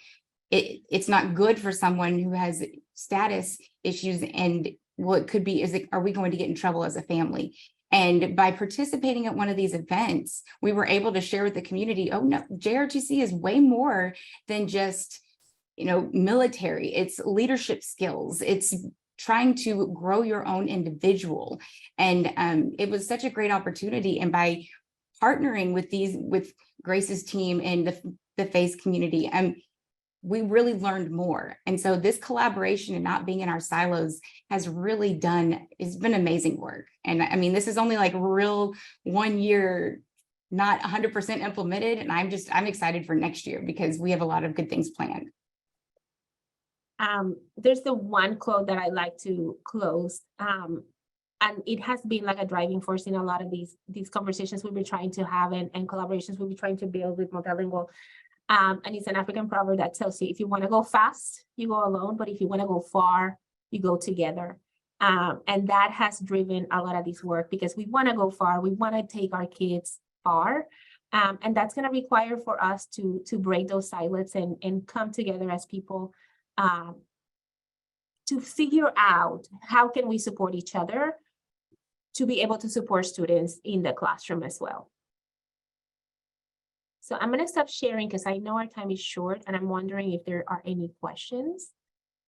it's not good for someone who has status issues, and what could be is, are we going to get in trouble as a family? And by participating at one of these events, we were able to share with the community, oh no, JROTC is way more than just, you know, military. It's leadership skills. It's trying to grow your own individual. And it was such a great opportunity. And by partnering with Grace's team and the FACE community, we really learned more. And so this collaboration and not being in our silos has really it's been amazing work. And I mean, this is only like real 1 year, not 100% implemented. And I'm excited for next year because we have a lot of good things planned. There's the one quote that I like to close. And it has been like a driving force in a lot of these conversations we've been trying to have and collaborations we've been trying to build with Multilingual. And it's an African proverb that tells you, if you want to go fast, you go alone, but if you want to go far, you go together. And that has driven a lot of this work because we want to go far. We want to take our kids far. And that's going to require for us to break those silos and come together as people to figure out how can we support each other to be able to support students in the classroom as well. So I'm going to stop sharing because I know our time is short and I'm wondering if there are any questions.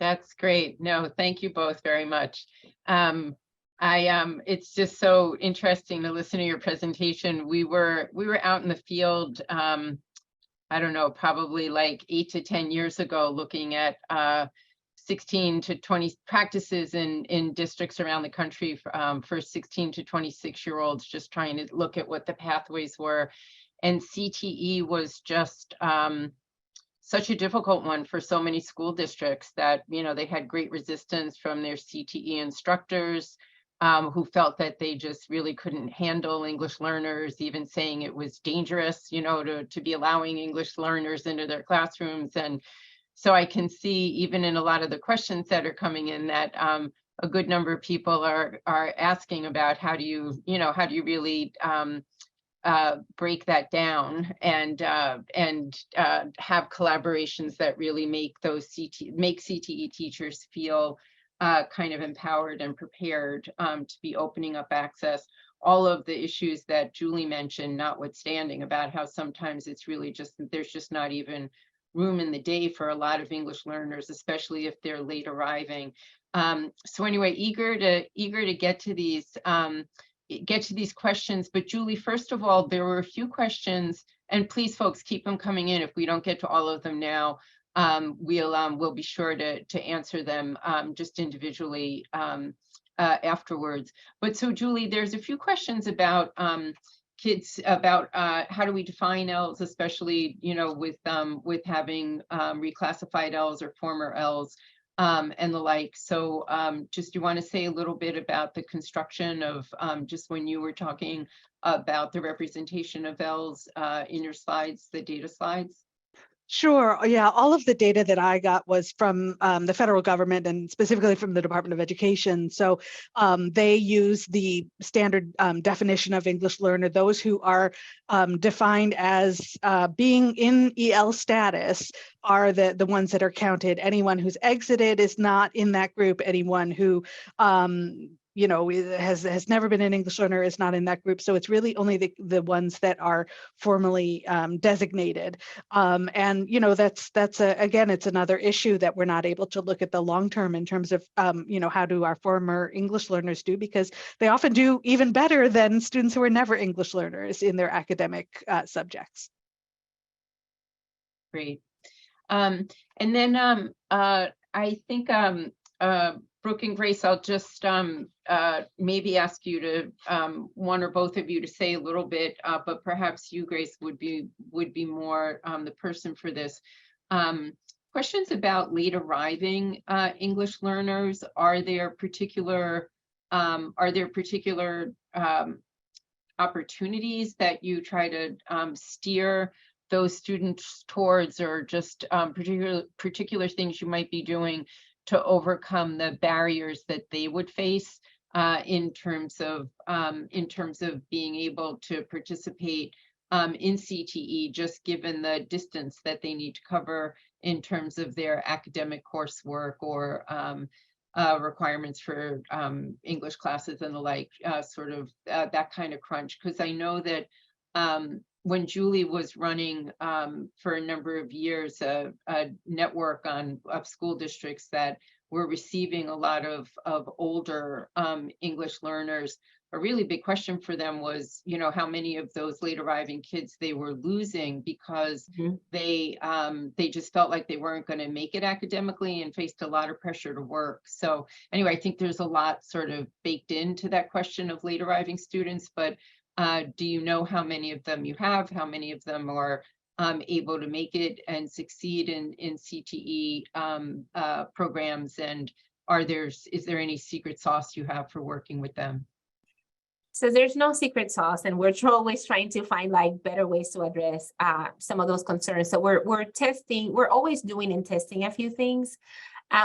That's great. No, thank you both very much. It's just so interesting to listen to your presentation. We were out in the field, I don't know, probably like 8 to 10 years ago, looking at 16 to 20 practices in districts around the country for 16 to 26-year-olds, just trying to look at what the pathways were. And CTE was just such a difficult one for so many school districts that, you know, they had great resistance from their CTE instructors who felt that they just really couldn't handle English learners, even saying it was dangerous, you know, to be allowing English learners into their classrooms. And so I can see even in a lot of the questions that are coming in that a good number of people are asking about how do you really break that down and have collaborations that really make CTE teachers feel kind of empowered and prepared to be opening up access. All of the issues that Julie mentioned, notwithstanding, about how sometimes it's really just, there's just not even room in the day for a lot of English learners, especially if they're late arriving. So anyway, eager to get to these questions. But Julie, first of all, there were a few questions, and please, folks, keep them coming in. If we don't get to all of them now, we'll be sure to answer them just individually afterwards. But so, Julie, there's a few questions about kids, about how do we define Ls, especially, you know, with having reclassified Ls or former Ls. And the like. So just, you want to say a little bit about the construction of just when you were talking about the representation of Ls in your slides, the data slides? Sure. Yeah, all of the data that I got was from the federal government and specifically from the Department of Education. So they use the standard definition of English learner. Those who are defined as being in EL status are the ones that are counted. Anyone who's exited is not in that group. Anyone who has never been an English learner, is not in that group. So it's really only the ones that are formally designated. And that's again, it's another issue that we're not able to look at the long term in terms of how do our former English learners do, because they often do even better than students who are never English learners in their academic subjects. Great. And then I think Brooke and Grace, I'll just maybe ask you to one or both of you to say a little bit, but perhaps you, Grace, would be more the person for this. Questions about late arriving English learners. Are there particular opportunities that you try to steer those students towards, or just particular things you might be doing to overcome the barriers that they would face in terms of being able to participate in CTE, just given the distance that they need to cover in terms of their academic coursework or requirements for English classes and the like, that kind of crunch. Because I know that when Julie was running for a number of years a network of school districts that were receiving a lot of older English learners, a really big question for them was, how many of those late arriving kids they were losing because they just felt like they weren't going to make it academically and faced a lot of pressure to work. So anyway, I think there's a lot sort of baked into that question of late arriving students, but do you know how many of them you have, how many of them are able to make it and succeed in CTE programs, and is there any secret sauce you have for working with them? So there's no secret sauce, and we're always trying to find better ways to address some of those concerns. So we're testing, we're always doing and testing a few things.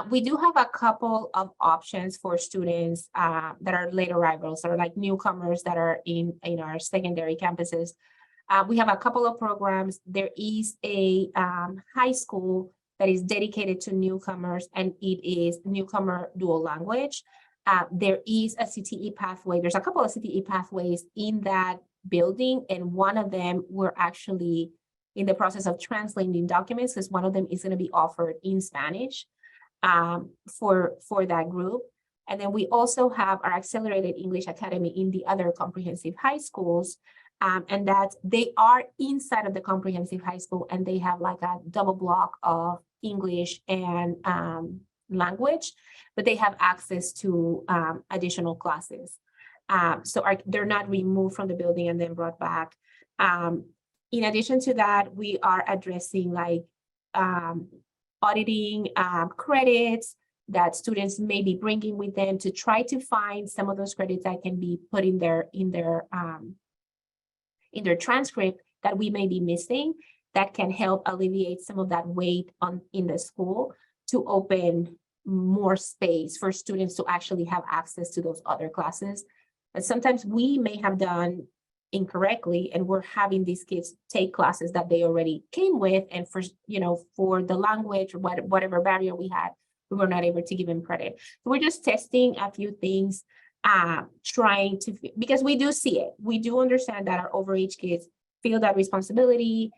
We do have a couple of options for students that are late arrivals, or like newcomers that are in our secondary campuses. We have a couple of programs. There is a high school that is dedicated to newcomers, and it is newcomer dual language. There is a CTE pathway. There's a couple of CTE pathways in that building, and one of them we're actually in the process of translating documents, because one of them is going to be offered in Spanish for that group. And then we also have our Accelerated English Academy in the other comprehensive high schools, and that they are inside of the comprehensive high school, and they have like a double block of English and language, but they have access to additional classes. So they're not removed from the building and then brought back. In addition to that, we are addressing auditing credits that students may be bringing with them to try to find some of those credits that can be put in their transcript that we may be missing, that can help alleviate some of that weight in the school, to open more space for students to actually have access to those other classes. But sometimes we may have done incorrectly, and we're having these kids take classes that they already came with, and for the language or whatever barrier we had, we were not able to give them credit. So we're just testing a few things, trying to, because we do see it. We do understand that our overage kids feel that responsibility.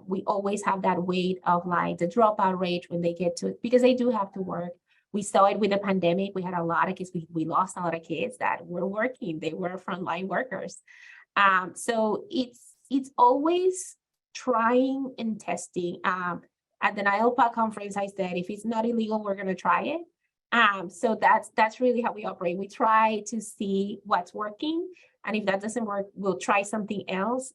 We always have that weight of the dropout rate when they get to it, because they do have to work. We saw it with the pandemic. We had a lot of kids. We lost a lot of kids that were working. They were frontline workers. So it's always trying and testing. At the NILPA conference, I said, if it's not illegal, we're going to try it. So that's really how we operate. We try to see what's working, and if that doesn't work, we'll try something else,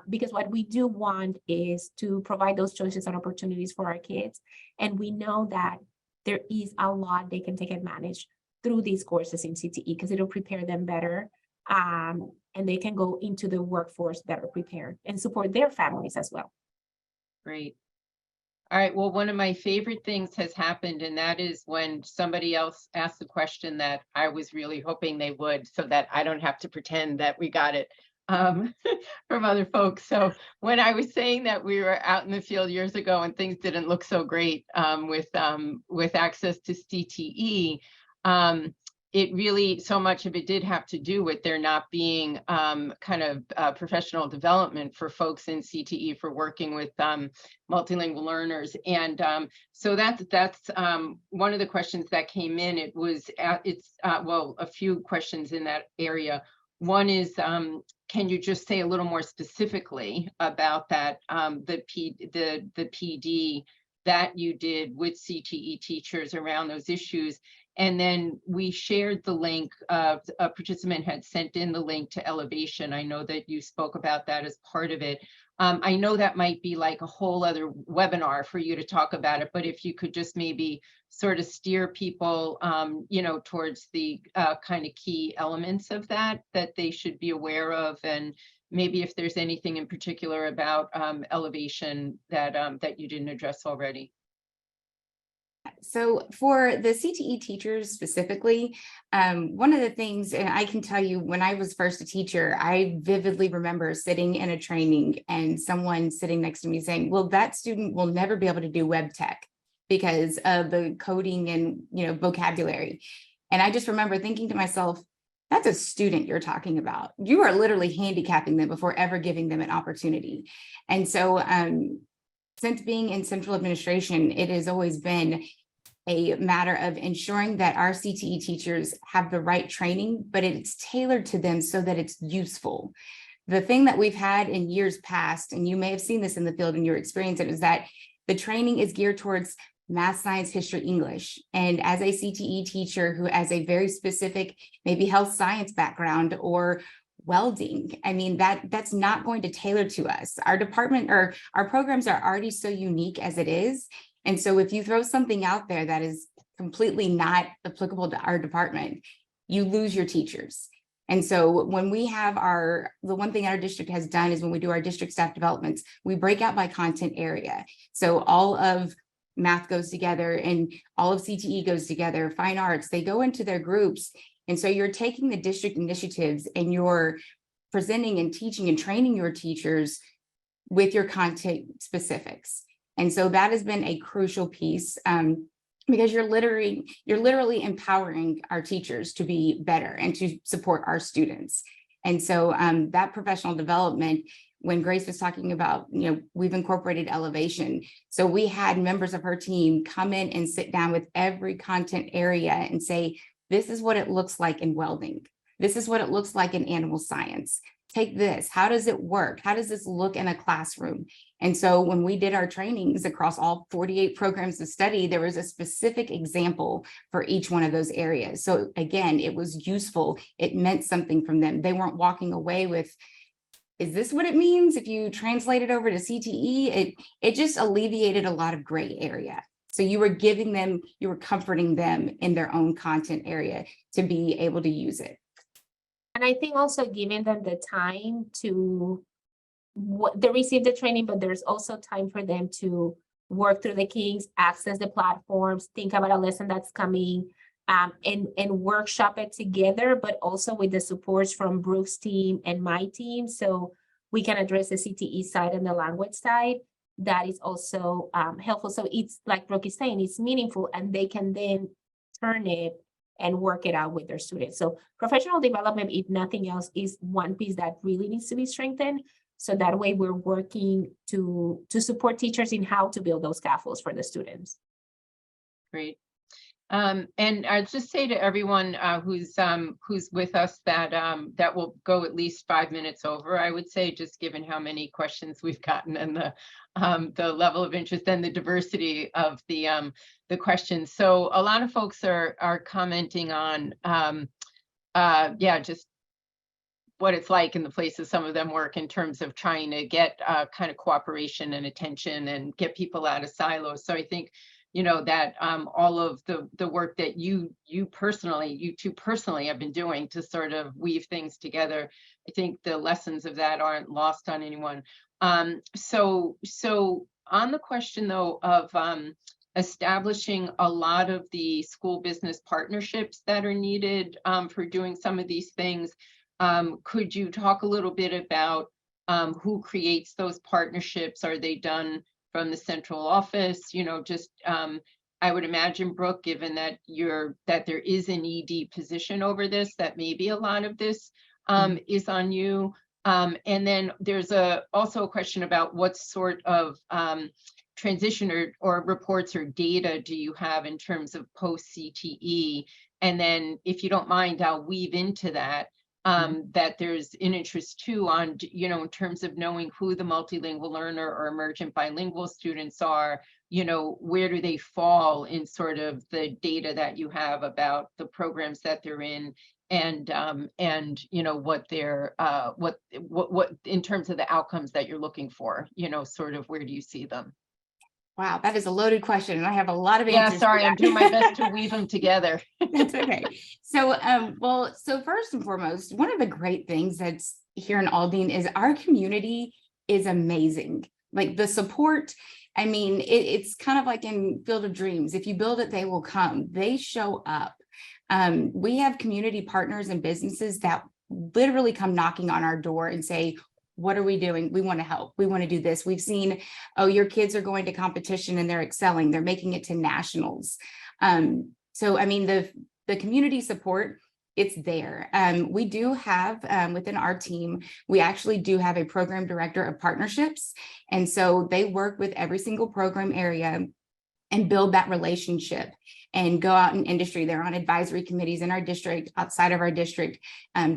because what we do want is to provide those choices and opportunities for our kids. And we know that there is a lot they can take advantage through these courses in CTE, because it'll prepare them better, and they can go into the workforce better prepared and support their families as well. Great. All right, well, one of my favorite things has happened, and that is when somebody else asked the question that I was really hoping they would, so that I don't have to pretend that we got it from other folks. So when I was saying that we were out in the field years ago and things didn't look so great with access to CTE, it really, so much of it did have to do with there not being kind of professional development for folks in CTE for working with multilingual learners. And so that's one of the questions that came in. It was, well, a few questions in that area. One is, can you just say a little more specifically about that, the PD that you did with CTE teachers around those issues? And then we shared the link, a participant had sent in the link to Elevation. I know that you spoke about that as part of it. I know that might be like a whole other webinar for you to talk about it, but if you could just maybe sort of steer people, you know, towards the kind of key elements of that they should be aware of, and maybe if there's anything in particular about Elevation that that you didn't address already. So for the CTE teachers specifically, one of the things, and I can tell you, when I was first a teacher, I vividly remember sitting in a training and someone sitting next to me saying, well, that student will never be able to do web tech because of the coding and, you know, vocabulary. And I just remember thinking to myself, that's a student you're talking about. You are literally handicapping them before ever giving them an opportunity. And so since being in central administration, it has always been a matter of ensuring that our CTE teachers have the right training, but it's tailored to them so that it's useful. The thing that we've had in years past, and you may have seen this in the field and your experience, is that the training is geared towards math, science, history, English. And as a CTE teacher who has a very specific, maybe health science background or welding, I mean, that's not going to tailor to us. Our department or our programs are already so unique as it is. And so if you throw something out there that is completely not applicable to our department, you lose your teachers. And so when we have the one thing our district has done is when we do our district staff developments, we break out by content area. So all of math goes together and all of CTE goes together, fine arts, they go into their groups. And so you're taking the district initiatives and you're presenting and teaching and training your teachers with your content specifics. And so that has been a crucial piece because you're literally empowering our teachers to be better and to support our students. And so that professional development, when Grace was talking about, you know, we've incorporated Elevation. So we had members of her team come in and sit down with every content area and say, this is what it looks like in welding. This is what it looks like in animal science. Take this. How does it work? How does this look in a classroom? And so when we did our trainings across all 48 programs of study, there was a specific example for each one of those areas. So again, it was useful. It meant something from them. They weren't walking away with, is this what it means if you translate it over to CTE? It just alleviated a lot of gray area. So you were giving them, you were comforting them in their own content area to be able to use it. And I think also giving them the time to they receive the training, but there's also time for them to work through the kinks, access the platforms, think about a lesson that's coming, and workshop it together, but also with the supports from Brooke's team and my team. So we can address the CTE side and the language side. That is also helpful. So it's like Brooke is saying, it's meaningful, and they can then turn it and work it out with their students. So professional development, if nothing else, is one piece that really needs to be strengthened. So that way we're working to support teachers in how to build those scaffolds for the students. Great. And I'll just say to everyone who's with us that that will go at least 5 minutes over, I would say, just given how many questions we've gotten and the level of interest and the diversity of the questions. So a lot of folks are commenting on yeah, just what it's like in the places some of them work in terms of trying to get kind of cooperation and attention and get people out of silos. So I think, you know, that all of the work that you two personally have been doing to sort of weave things together, I think the lessons of that aren't lost on anyone. So on the question though of establishing a lot of the school business partnerships that are needed for doing some of these things, could you talk a little bit about who creates those partnerships? Are they done from the central office? You know, just I would imagine, Brooke, given that there is an ED position over this, that maybe a lot of this is on you. And then there's also a question about what sort of transition or reports or data do you have in terms of post-CTE? And then if you don't mind, I'll weave into that, that there's an interest too on, you know, in terms of knowing who the multilingual learner or emergent bilingual students are, you know, where do they fall in sort of the data that you have about the programs that they're in, and you know, what they're what in terms of the outcomes that you're looking for, you know, sort of where do you see them? Wow, that is a loaded question, and I have a lot of answers. Yeah, sorry, I'm doing my best to weave them together. That's okay. So, well, so first and foremost, one of the great things that's here in Aldine is our community is amazing. Like the support, I mean, it's kind of like in Field of Dreams. If you build it, they will come. They show up. We have community partners and businesses that literally come knocking on our door and say, what are we doing? We want to help. We want to do this. We've seen, oh, your kids are going to competition and they're excelling. They're making it to nationals. So, I mean, the community support, it's there. We do have within our team, we actually do have a program director of partnerships. And so they work with every single program area and build that relationship and go out in industry. They're on advisory committees in our district, outside of our district,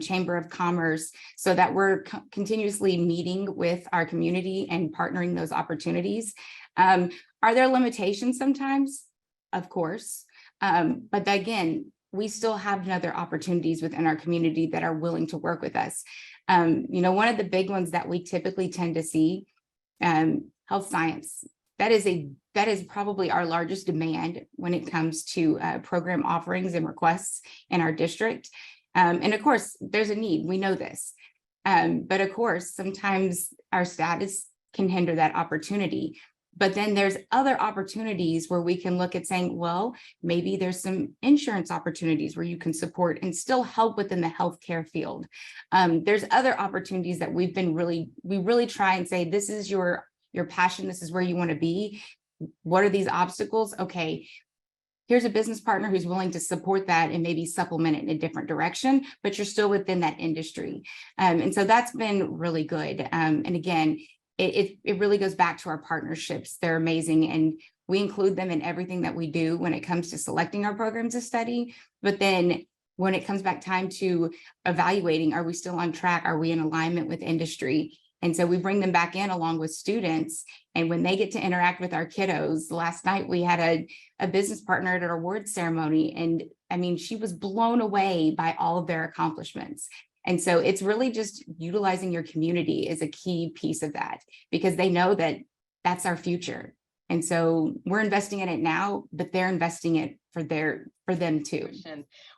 Chamber of Commerce, so that we're continuously meeting with our community and partnering those opportunities. Are there limitations sometimes? Of course. But again, we still have other opportunities within our community that are willing to work with us. You know, one of the big ones that we typically tend to see, health science. That is probably our largest demand when it comes to program offerings and requests in our district. And of course, there's a need, we know this. But of course, sometimes our status can hinder that opportunity. But then there's other opportunities where we can look at saying, well, maybe there's some insurance opportunities where you can support and still help within the healthcare field. There's other opportunities that we really try and say, this is your passion, this is where you want to be. What are these obstacles? Okay, here's a business partner who's willing to support that and maybe supplement it in a different direction, but you're still within that industry. And so that's been really good. And again, it really goes back to our partnerships. They're amazing. And we include them in everything that we do when it comes to selecting our programs of study. But then when it comes back time to evaluating, are we still on track? Are we in alignment with industry? And so we bring them back in along with students. And when they get to interact with our kiddos, last night we had a business partner at an award ceremony. And I mean, she was blown away by all of their accomplishments. And so it's really just utilizing your community is a key piece of that, because they know that that's our future. And so we're investing in it now, but they're investing it for them too.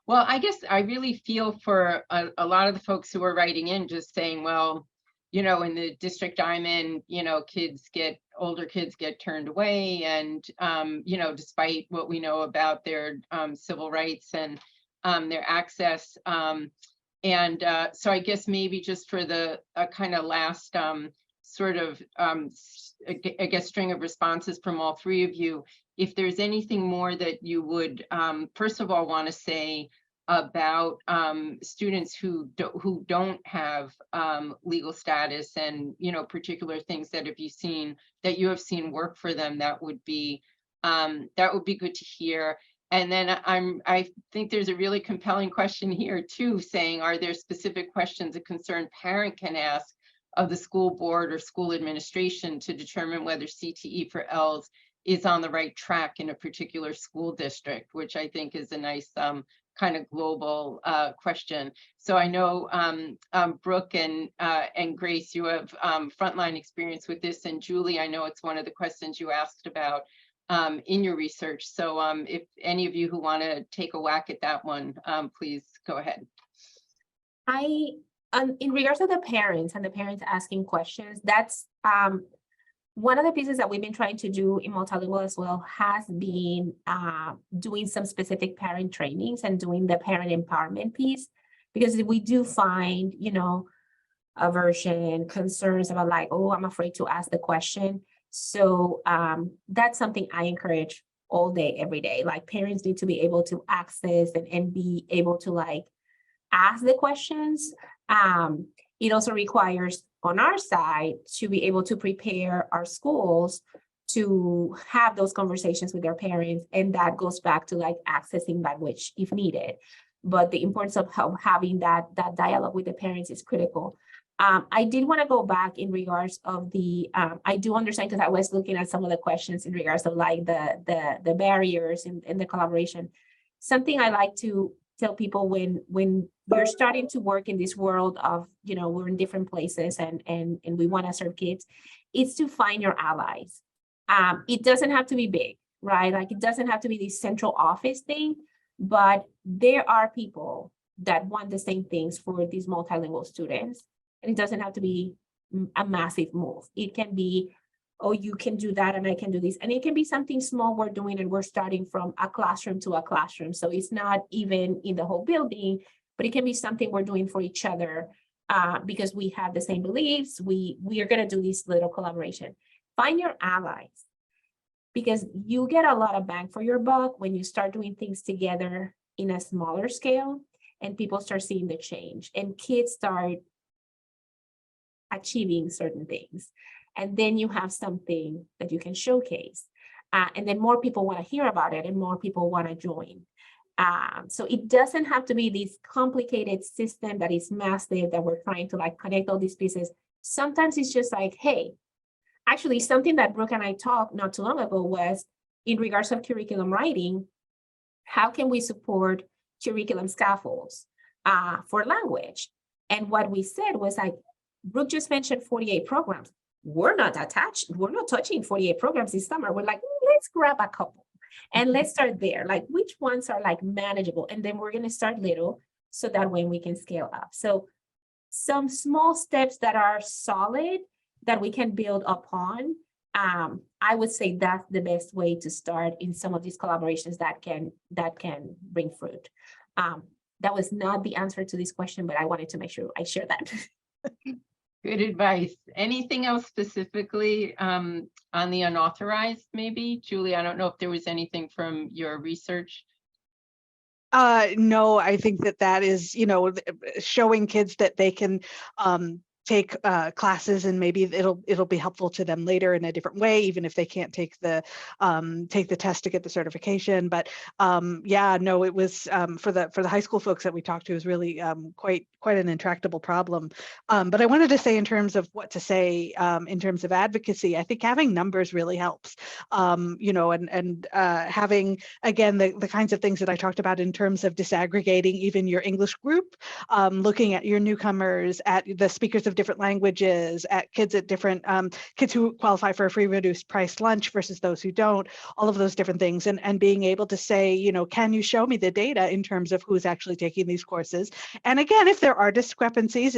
Well, I guess I really feel for a lot of the folks who are writing in, just saying, well, you know, in the district I'm in, you know, older kids get turned away, and, you know, despite what we know about their civil rights and their access. So I guess maybe just for the kind of last sort of, I guess, string of responses from all three of you, if there's anything more that you would, first of all, want to say about students who don't have legal status, and, you know, particular things that you have seen work for them, that would be good to hear. And then I think there's a really compelling question here too, saying, are there specific questions a concerned parent can ask of the school board or school administration to determine whether CTE for ELs is on the right track in a particular school district, which I think is a nice kind of global question. So I know Brooke and Grace, you have frontline experience with this, and Julie, I know it's one of the questions you asked about in your research. So if any of you who want to take a whack at that one, please go ahead. In regards to the parents and the parents asking questions, that's one of the pieces that we've been trying to do in multilingual as well, has been doing some specific parent trainings and doing the parent empowerment piece, because we do find, you know, aversion, concerns about like, oh, I'm afraid to ask the question. So that's something I encourage all day, every day. Like parents need to be able to access and be able to like ask the questions. It also requires on our side to be able to prepare our schools to have those conversations with their parents. And that goes back to like accessing language if needed. But the importance of having that dialogue with the parents is critical. I did want to go back in regards of the, I do understand, because I was looking at some of the questions in regards of like the barriers in the collaboration. Something I like to tell people when you're starting to work in this world of, you know, we're in different places and we want to serve kids, it's to find your allies. It doesn't have to be big, right? Like it doesn't have to be this central office thing, but there are people that want the same things for these multilingual students. And it doesn't have to be a massive move. It can be, oh, you can do that and I can do this. And it can be something small we're doing and we're starting from a classroom to a classroom. So it's not even in the whole building, but it can be something we're doing for each other because we have the same beliefs. We are going to do this little collaboration. Find your allies, because you get a lot of bang for your buck when you start doing things together in a smaller scale and people start seeing the change and kids start achieving certain things. And then you have something that you can showcase. And then more people want to hear about it and more people want to join. So it doesn't have to be this complicated system that is massive that we're trying to like connect all these pieces. Sometimes it's just like, hey, actually something that Brooke and I talked not too long ago was in regards of curriculum writing, how can we support curriculum scaffolds for language? And what we said was like, Brooke just mentioned 48 programs. We're not touching 48 programs this summer. We're like, let's grab a couple and let's start there. Like which ones are like manageable? And then we're going to start little so that way we can scale up. So some small steps that are solid that we can build upon. I would say that's the best way to start in some of these collaborations that can bring fruit. That was not the answer to this question, but I wanted to make sure I share that. Good advice. Anything else specifically on the unauthorized, maybe? Julie, I don't know if there was anything from your research. No, I think that is, you know, showing kids that they can take classes and maybe it'll be helpful to them later in a different way, even if they can't take the test to get the certification. But yeah, no, it was for the high school folks that we talked to, is really quite an intractable problem. But I wanted to say, in terms of what to say in terms of advocacy, I think having numbers really helps. You know, and having, again, the kinds of things that I talked about in terms of disaggregating even your English group, looking at your newcomers, at the speakers of different languages, at kids at different kids who qualify for a free reduced price lunch versus those who don't, all of those different things, and being able to say, you know, can you show me the data in terms of who's actually taking these courses? And again, if there are discrepancies,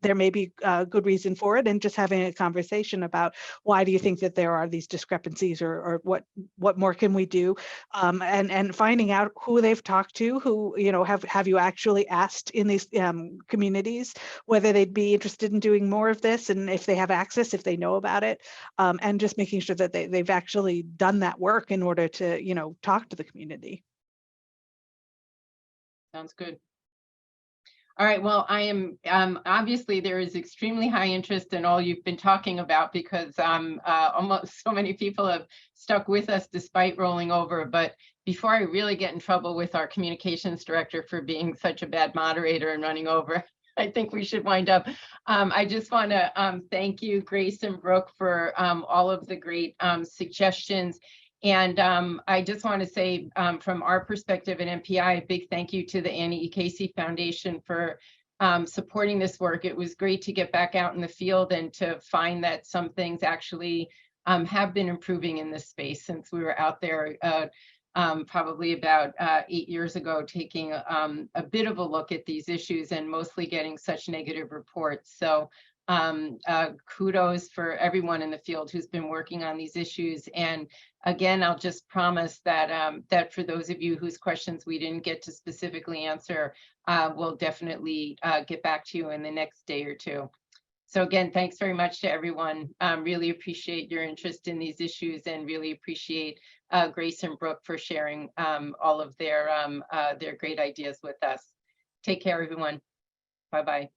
there may be a good reason for it, and just having a conversation about why do you think that there are these discrepancies, or what more can we do, and finding out who they've talked to, who, you know, have you actually asked in these communities whether they'd be interested in doing more of this, and if they have access, if they know about it, and just making sure that they've actually done that work in order to, you know, talk to the community. Sounds good. All right, well, I am obviously there is extremely high interest in all you've been talking about, because almost so many people have stuck with us despite rolling over. But before I really get in trouble with our communications director for being such a bad moderator and running over, I think we should wind up. I just want to thank you, Grace and Brooke, for all of the great suggestions. And I just want to say, from our perspective at MPI, a big thank you to the Annie E. Casey Foundation for supporting this work. It was great to get back out in the field and to find that some things actually have been improving in this space since we were out there probably about 8 years ago, taking a bit of a look at these issues and mostly getting such negative reports. So kudos for everyone in the field who's been working on these issues. And again, I'll just promise that that for those of you whose questions we didn't get to specifically answer, we'll definitely get back to you in the next day or two. So again, thanks very much to everyone. Really appreciate your interest in these issues and really appreciate Grace and Brooke for sharing all of their great ideas with us. Take care, everyone. Bye-bye.